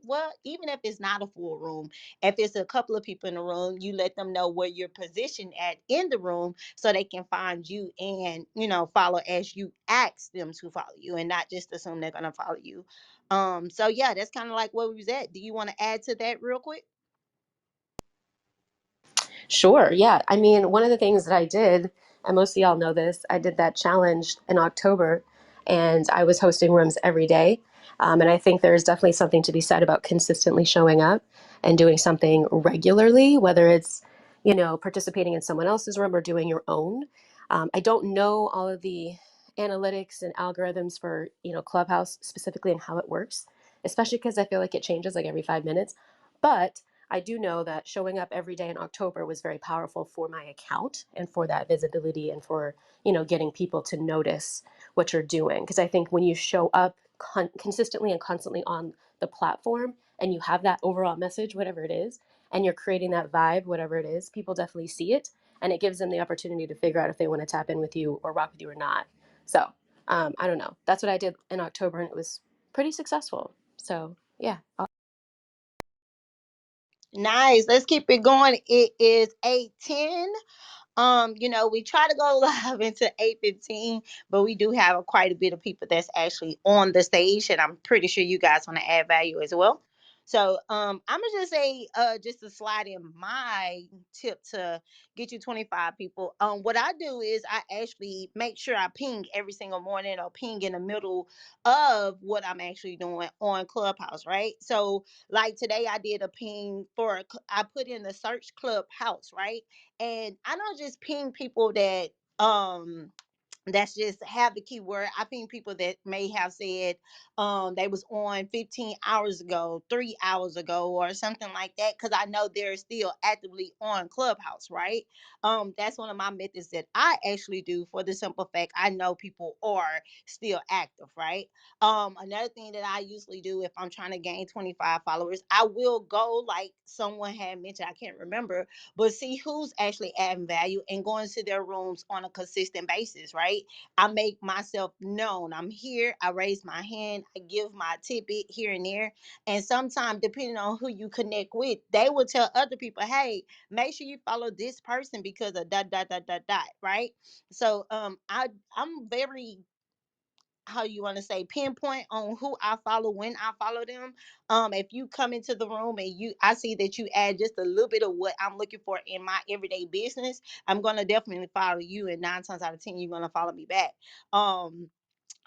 well, even if it's not a full room, if it's a couple of people in the room, you let them know where you're positioned at in the room so they can find you and follow as you ask them to follow you, and not just assume they're gonna follow you. So yeah, that's kind of like where we was at. Do you want to add to that real quick? Sure. Yeah. I mean, one of the things that I did, and most of y'all know this, I did that challenge in October and I was hosting rooms every day. And I think there's definitely something to be said about consistently showing up and doing something regularly, whether it's, participating in someone else's room or doing your own. I don't know all of the analytics and algorithms for, Clubhouse specifically and how it works, especially because I feel like it changes like every 5 minutes. But I do know that showing up every day in October was very powerful for my account and for that visibility and for, getting people to notice what you're doing. Because I think when you show up consistently and constantly on the platform and you have that overall message, whatever it is, and you're creating that vibe, whatever it is, people definitely see it. And it gives them the opportunity to figure out if they want to tap in with you or rock with you or not. So I don't know. That's what I did in October and it was pretty successful. So yeah. Nice. Let's keep it going. It is 8:10. We try to go live into 8:15, but we do have quite a bit of people that's actually on the stage, and I'm pretty sure you guys want to add value as well. So I'm gonna just say, just to slide in my tip to get you 25 people. What I do is I actually make sure I ping every single morning or ping in the middle of what I'm actually doing on Clubhouse, right? So like today I did a ping I put in the search Clubhouse, right? And I don't just ping people that's just have the keyword. I ping people that may have said they was on 15 hours ago, 3 hours ago, or something like that, because I know they're still actively on Clubhouse, right? That's one of my methods that I actually do, for the simple fact I know people are still active, right? Another thing that I usually do if I'm trying to gain 25 followers, I will go, like someone had mentioned, I can't remember, but see who's actually adding value and going to their rooms on a consistent basis, right? I make myself known. I'm here. I raise my hand. I give my tidbit here and there. And sometimes, depending on who you connect with, they will tell other people, hey, make sure you follow this person because of dot dot dot dot dot, right? So I'm very, how you want to say, pinpoint on who I follow when I follow them. If you come into the room and I see that you add just a little bit of what I'm looking for in my everyday business, I'm gonna definitely follow you, and 9 times out of 10 you're gonna follow me back.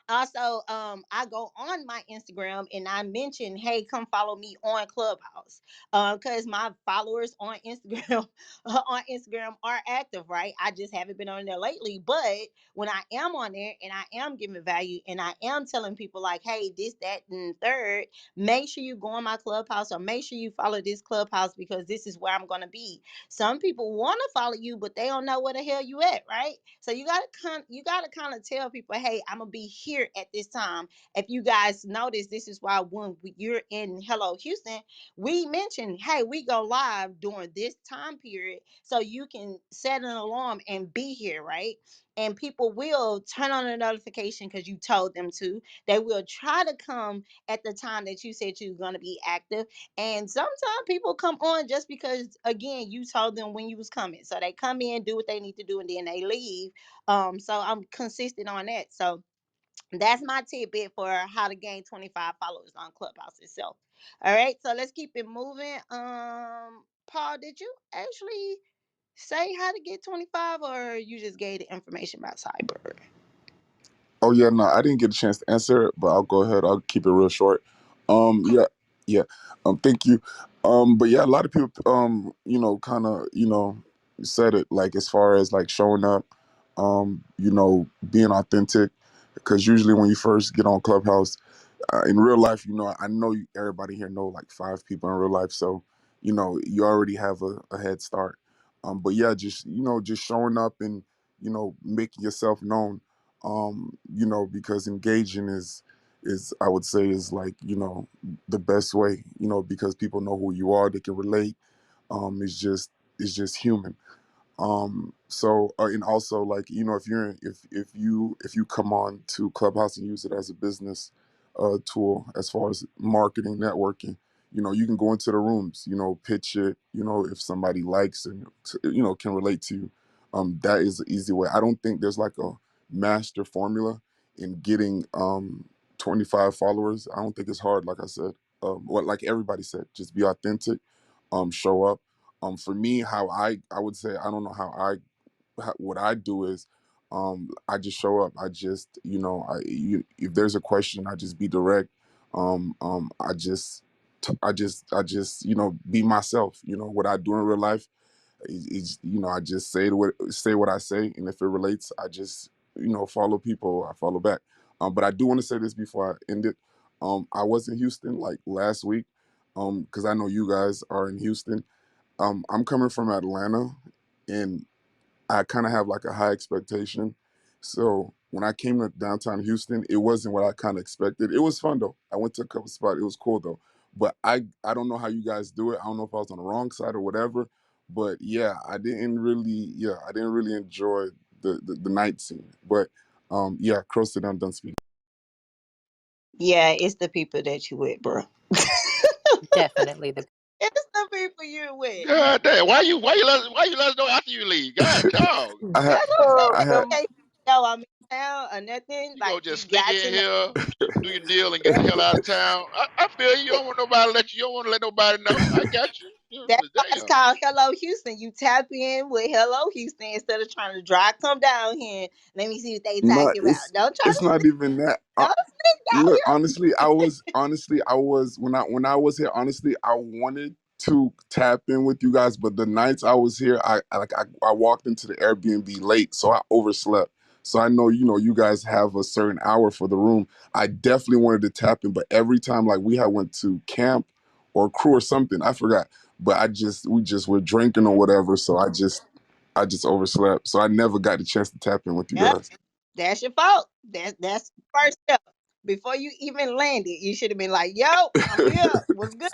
Also, I go on my Instagram and I mention, hey, come follow me on Clubhouse, because my followers on Instagram are active, right? I just haven't been on there lately, but when I am on there and I am giving value and I am telling people like, hey, this, that, and third, make sure you go on my Clubhouse or make sure you follow this Clubhouse because this is where I'm gonna be. Some people want to follow you, but they don't know where the hell you at, right? So you gotta kind of tell people, hey, I'm gonna be here at this time. If you guys notice, this is why when you're in Hello Houston, we mentioned, hey, we go live during this time period, so you can set an alarm and be here, right? And people will turn on the notification because you told them to. They will try to come at the time that you said you're going to be active, and sometimes people come on just because, again, you told them when you was coming. So they come in, do what they need to do, and then they leave. So I'm consistent on that. So that's my tidbit for how to gain 25 followers on Clubhouse itself. All right, so let's keep it moving. Paul, did you actually? say how to get 25, or you just gave the information about Cyber? Oh yeah, no, I didn't get a chance to answer it, but I'll go ahead. I'll keep it real short. Yeah, yeah. Thank you. But yeah, a lot of people, kind of, said it like as far as like showing up, being authentic, because usually when you first get on Clubhouse, in real life, I know everybody here know like 5 people in real life, so you already have a head start. But yeah, just just showing up and making yourself known. Because engaging is I would say is like the best way. Because people know who you are, they can relate. It's just human. And also like if you're if you come on to Clubhouse and use it as a business tool as far as marketing, networking, you can go into the rooms, pitch it, if somebody likes and can relate to you. That is an easy way. I don't think there's like a master formula in getting 25 followers. I don't think it's hard. Like I said, what like everybody said, just be authentic, show up. For me, how I would say, I don't know what I do is, I just show up. I just if there's a question, I just be direct. I just be myself. What I do in real life is I just say what I say, and if it relates, I just follow people. I follow back. But I do want to say this before I end it. I was in Houston like last week, because I know you guys are in Houston. I'm coming from Atlanta, and I kind of have like a high expectation. So when I came to downtown Houston, it wasn't what I kind of expected. It was fun though. I went to a couple spots. It was cool though. But I don't know how you guys do it. I don't know if I was on the wrong side or whatever. But yeah, I didn't really enjoy the night scene. But yeah, close to them, done speaking. Yeah, it's the people that you with, bro. Definitely the It's the people you with. God damn! Why you let us know after you leave? God dog. I had That's what I'm I had saying. Okay, yo, I'm in town or nothing. You Like go you just sneak got in to know. here, do your deal, and get the hell out of town. I feel you. You don't want nobody to let you. You don't want to let nobody know. I got you. Yeah, That's but why it's damn. called Hello Houston. You tap in with Hello Houston instead of trying to drive come down here. Let me see what they not talking about. it's Don't try it's to not even that. don't sneak out Look, here. honestly, I was when I was here. Honestly, I wanted to tap in with you guys, but the nights I was here, I walked into the Airbnb late, so I overslept. So I know you guys have a certain hour for the room. I definitely wanted to tap in, but every time like we had went to camp or crew or something, I forgot. But we just were drinking or whatever, so I just overslept. So I never got the chance to tap in with you Yep, guys. that's your fault. That's the first step. Before you even landed, you should have been like, "Yo, I'm here. What's good?"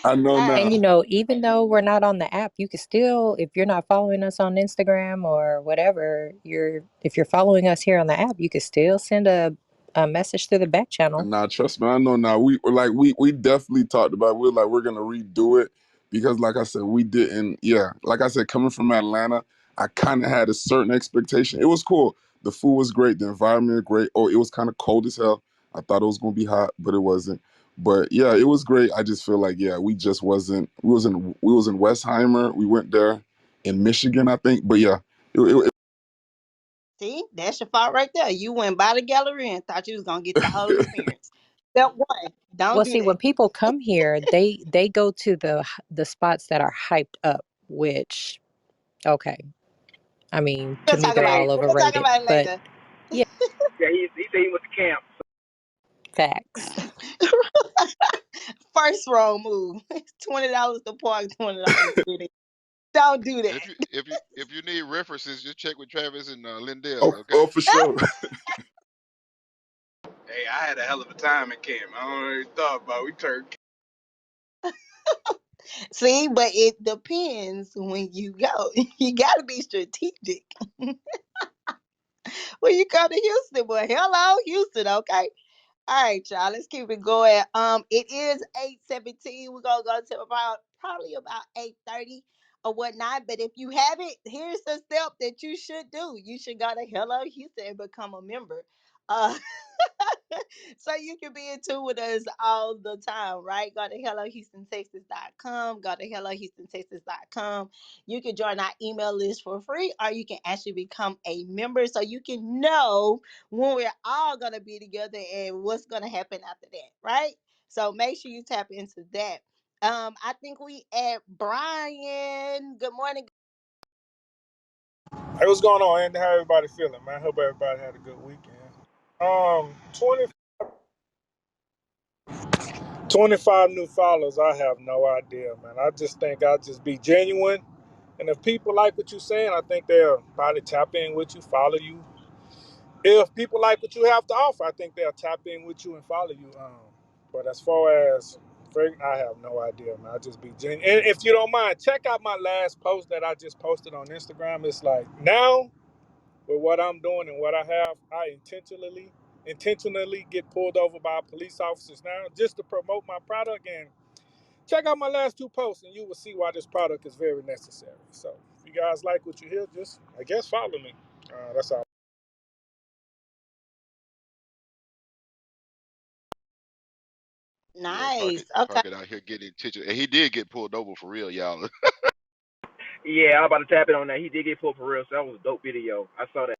I know All and now. right. even though we're not on the app, you can still, if you're not following us on Instagram or whatever, if you're following us here on the app, you can still send a message through the back channel. Nah, trust me, I know now. We definitely talked about it. We're gonna redo it because like I said, we didn't like I said, coming from Atlanta, I kinda had a certain expectation. It was cool. The food was great, the environment great. Oh, it was kinda cold as hell. I thought it was gonna be hot, but it wasn't. But yeah, it was great. I just feel like we just wasn't we was in Westheimer. We went there in Michigan, I think. But yeah, it See, that's your fault right there. You went by the gallery and thought you was gonna get the whole experience. Step one, don't Well, do see, that. when people come here, they go to the spots that are hyped up, which okay, I mean, to We'll me talk they're about all it. We'll talk overrated, about it but later. yeah, Yeah, he said he went to camp. facts. First row move. $20 to park, $20 to get in. Don't do And if that. you need references, just check with Travis and Lindell. oh, Okay. oh for sure. Hey, I had a hell of a time in camp. I don't really thought about it. We turned. See, but it depends when you go. You gotta be strategic when you come to Houston. But hello, Houston, okay? All right, y'all. Let's keep it going. It is 8:17. We're gonna go to probably about 8:30 or whatnot. But if you haven't, here's the step that you should do. You should go to Hello Houston and become a member. Uh So you can be in tune with us all the time, right? Go to hellohouston.texas.com. Go to hellohouston.texas.com. You can join our email list for free, or you can actually become a member so you can know when we're all going to be together and what's going to happen after that, right? So make sure you tap into that. I think we at Brian. Good morning. Hey, what's going on, Andy? How everybody feeling, man? Hope everybody had a good weekend. 20 25 new followers, I have no idea, man. I just think I'll just be genuine. And if people like what you're saying, I think they'll probably tap in with you, follow you. If people like what you have to offer, I think they'll tap in with you and follow you. But as far as, I have no idea, man. I just be genuine. And if you don't mind, check out my last post that I just posted on Instagram. It's like, now, with what I'm doing and what I have, I intentionally get pulled over by police officers now just to promote my product. And check out my last two posts and you will see why this product is very necessary. So if you guys like what you hear, just, I guess, follow me. That's all. Yeah, Nice. Pocket Okay. Pocket out here getting attention, and he did get pulled over for real, y'all. Yeah, I'm about to tap it on that. He did get pulled for real, so that was a dope video. I saw that.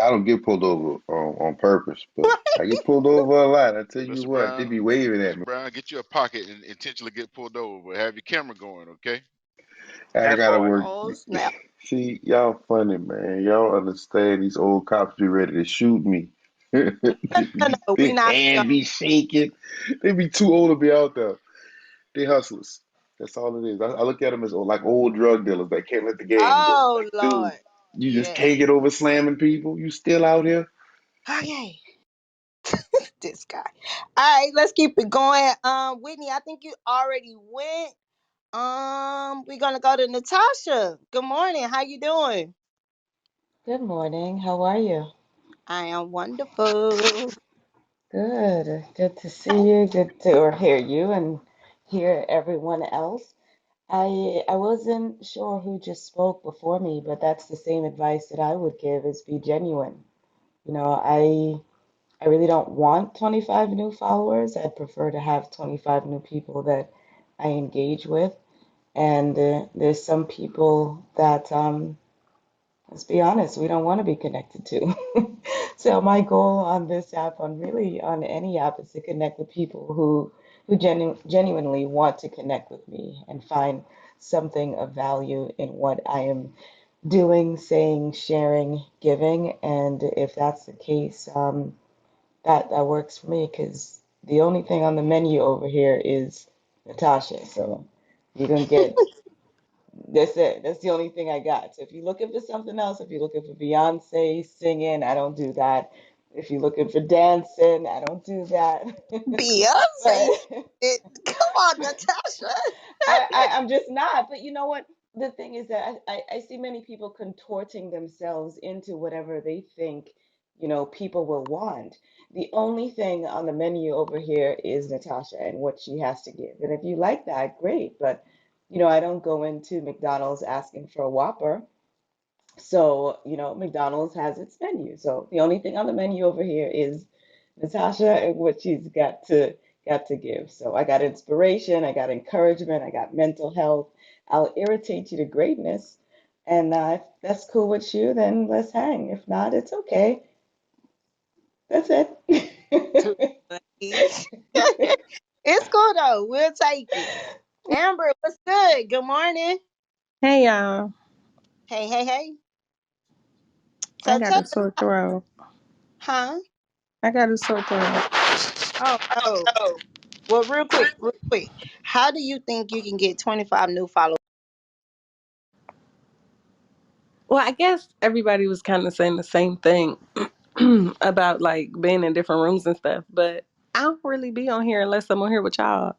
I don't get pulled over on purpose, but I get pulled over a lot. I tell you Mr. what, they Brown, be waving at Mr. me. Brown, get you a pocket and intentionally get pulled over, but have your camera going, okay? I That gotta part. work. Oh, snap. See, y'all funny, man. Y'all understand these old cops be ready to shoot me. No, no, no. We Their not. hand be shaking. They be too old to be out there. They hustlers. That's all it is. I look at them as like old drug dealers that can't let the game go. Oh, Like, dude, Lord. you just Yeah. can't get over slamming people. You still out here? Okay. This guy. All right, let's keep it going. Whitney, I think you already went. We're gonna go to Natasha. Good morning. How you doing? Good morning. How are you? I am wonderful. Good. Good to see you. Good to or hear you and hear everyone else. I wasn't sure who just spoke before me, but that's the same advice that I would give is be genuine. You know, I really don't want 25 new followers. I'd prefer to have 25 new people that I engage with. And there's some people that let's be honest, we don't want to be connected to. So my goal on this app, on really on any app, is to connect with people who genuinely want to connect with me and find something of value in what I am doing, saying, sharing, giving. And if that's the case, that works for me because the only thing on the menu over here is Natasha. So you're gonna get that's it. That's the only thing I got. So if you're looking for something else, if you're looking for Beyonce singing, I don't do that. If you're looking for dancing, I don't do that. Beyonce. But Come on, Natasha. I'm just not. But you know what? The thing is that I see many people contorting themselves into whatever they think, people will want. The only thing on the menu over here is Natasha and what she has to give. And if you like that, great. But, I don't go into McDonald's asking for a Whopper. So, McDonald's has its menu. So the only thing on the menu over here is Natasha and what she's got to give. So I got inspiration, I got encouragement, I got mental health. I'll irritate you to greatness. And if that's cool with you, then let's hang. If not, it's okay. That's it. Please. It's cool though. We'll take it. Amber, what's good? Good morning. Hey y'all, Hey, hey, hey. I So got tell a us, sore throat. huh? I got a sore throat. Oh no. Well, real quick. How do you think you can get 25 new followers? Well, I guess everybody was kind of saying the same thing about like being in different rooms and stuff, but I don't really be on here unless I'm on here with y'all.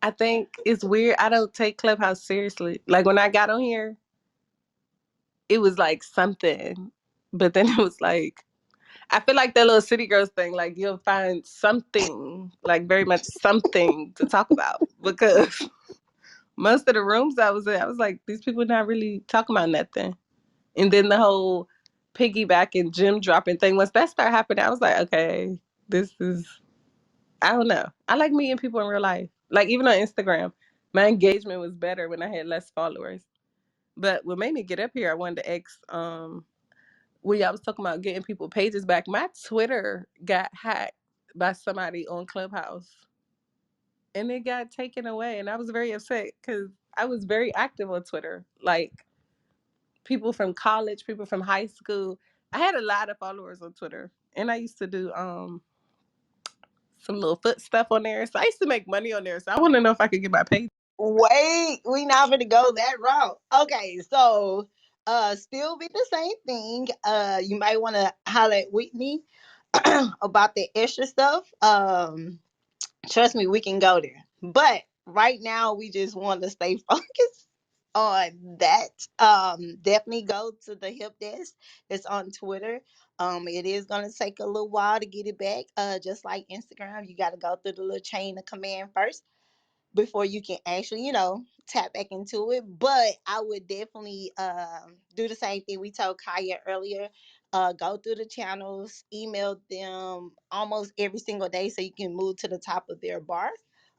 I think it's weird. I don't take Clubhouse seriously. Like when I got on here, it was like something, but then it was like, I feel like that little city girls thing, like you'll find something, like very much something to talk about because most of the rooms I was in, I was like, these people not really talking about nothing. And then the whole piggybacking, gym dropping thing. Once that started happening, I was like, okay, this is, I don't know. I like meeting people in real life. Like even on Instagram, my engagement was better when I had less followers. But what made me get up here, I wanted to ask, when y'all was talking about getting people pages back, my Twitter got hacked by somebody on Clubhouse and it got taken away. And I was very upset because I was very active on Twitter. Like people from college, people from high school. I had a lot of followers on Twitter. And I used to do some little foot stuff on there. So I used to make money on there. So I want to know if I could get my page. Wait, we not gonna go that route. Okay, so still be the same thing. You might want to holler at Whitney about the extra stuff. Trust me, we can go there. But right now, we just want to stay focused on that. Definitely go to the help desk. It's on Twitter. It is gonna take a little while to get it back. Just like Instagram, you got to go through the little chain of command first before you can actually, tap back into it. But I would definitely do the same thing we told Kaya earlier. Go through the channels, email them almost every single day so you can move to the top of their bar,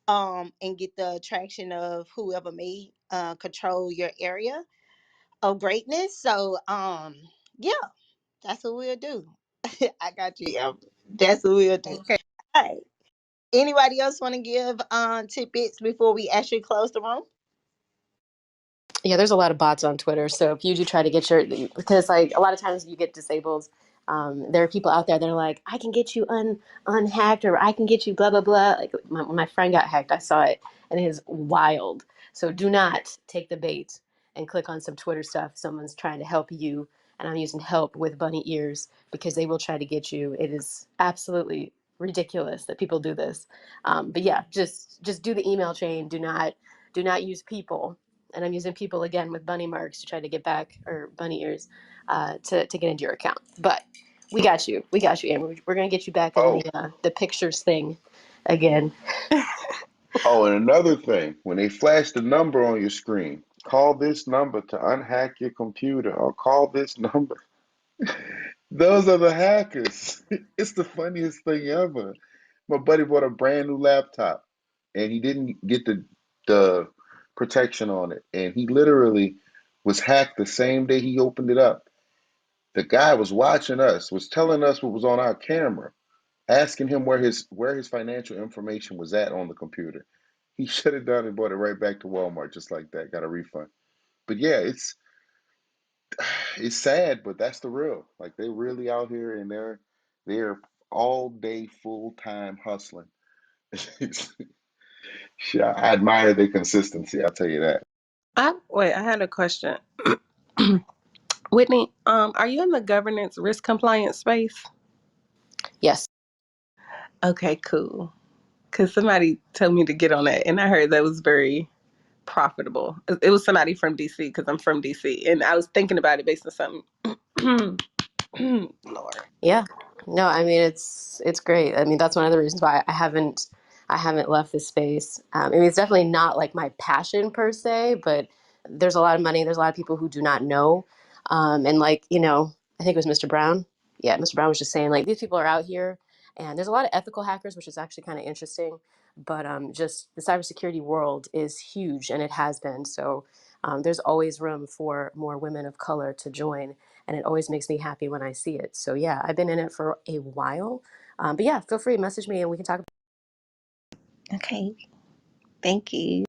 and get the attraction of whoever may control your area of greatness. So yeah, that's what we'll do. I got you. Yeah, that's what we'll do. Okay. All right. Anybody else want to give tidbits before we actually close the room? Yeah, there's a lot of bots on Twitter. So if you do try to get your, because like a lot of times you get disabled, there are people out there that are like, I can get you unhacked, or I can get you blah blah blah. Like when my friend got hacked, I saw it, and it is wild. So do not take the bait and click on some Twitter stuff. Someone's trying to help you, and I'm using help with bunny ears because they will try to get you. It is absolutely ridiculous that people do this. But yeah, just do the email chain. Do not use people, and I'm using people again with bunny marks to try to get back, or bunny ears, to get into your account. But we got you, Amber. We're gonna get you back on Oh, the pictures thing again. oh, and another thing, when they flash the number on your screen, call this number to unhack your computer, or call this number. Those are the hackers. It's the funniest thing ever. My buddy bought a brand new laptop and he didn't get the protection on it. And he literally was hacked the same day he opened it up. The guy was watching us, was telling us what was on our camera, asking him where his financial information was at on the computer. He shut it down and brought it right back to Walmart just like that, got a refund. But yeah, it's sad, but that's the real. Like they're really out here and they're all day full time hustling. Yeah, I admire their consistency. I'll tell you that. I had a question. Whitney, are you in the governance risk compliance space? Yes. Okay, cool. Because somebody told me to get on that, and I heard that was very profitable. It was somebody from DC because I'm from DC, and I was thinking about it based on something. Lord. Yeah. No, I mean it's great. I mean that's one of the reasons why I haven't left this space. I mean it's definitely not like my passion per se, but there's a lot of money. There's a lot of people who do not know, and like I think it was Mr. Brown. Yeah, Mr. Brown was just saying like these people are out here, and there's a lot of ethical hackers, which is actually kind of interesting. But just the cybersecurity world is huge, and it has been. So there's always room for more women of color to join, and it always makes me happy when I see it. So yeah, I've been in it for a while. But yeah, feel free to message me and we can talk. Okay, thank you.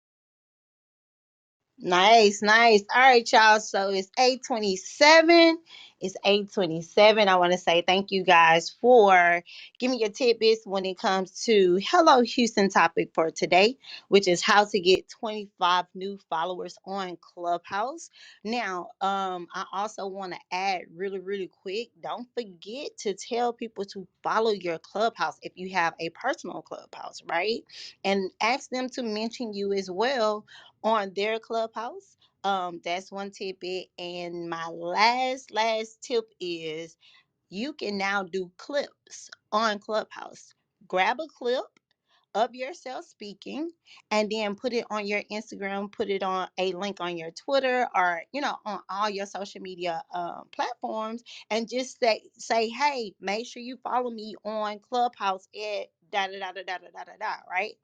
Nice, nice. All right, y'all. So it's 8:27. It's 8:27. I want to say thank you guys for giving your tidbits when it comes to Hello Houston topic for today, which is how to get 25 new followers on Clubhouse. Now, I also want to add really, really quick. Don't forget to tell people to follow your Clubhouse if you have a personal Clubhouse, right? And ask them to mention you as well on their Clubhouse. That's one tidbit. And my last tip is you can now do clips on Clubhouse. Grab a clip, of yourself speaking, and then put it on your Instagram, put it on a link on your Twitter, or on all your social media platforms, and just say, hey, make sure you follow me on Clubhouse at da da da da da da da da, right?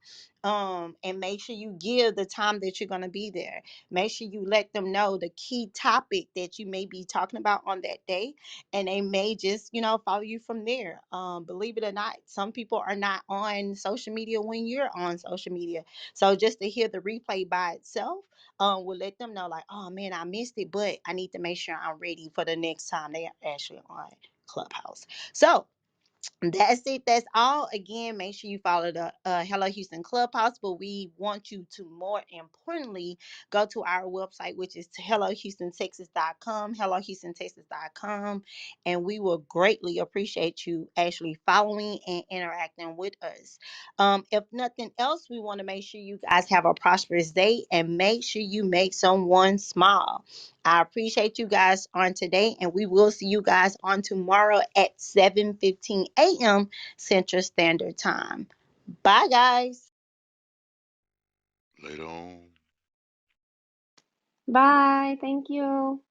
And make sure you give the time that you're going to be there. Make sure you let them know the key topic that you may be talking about on that day, and they may just follow you from there. Believe it or not, some people are not on social media when you're on social media, so just to hear the replay by itself will let them know, like, oh man, I missed it, but I need to make sure I'm ready for the next time they are actually on Clubhouse. So that's it. That's all. Again, make sure you follow the Hello Houston Clubhouse. But we want you to, more importantly, go to our website, which is hellohoustentexas.com, hellohoustentexas.com. And we will greatly appreciate you actually following and interacting with us. If nothing else, we want to make sure you guys have a prosperous day and make sure you make someone smile. I appreciate you guys on today, and we will see you guys on tomorrow at 7:15 a.m. Central Standard Time. Bye, guys. Later on. Bye. Thank you.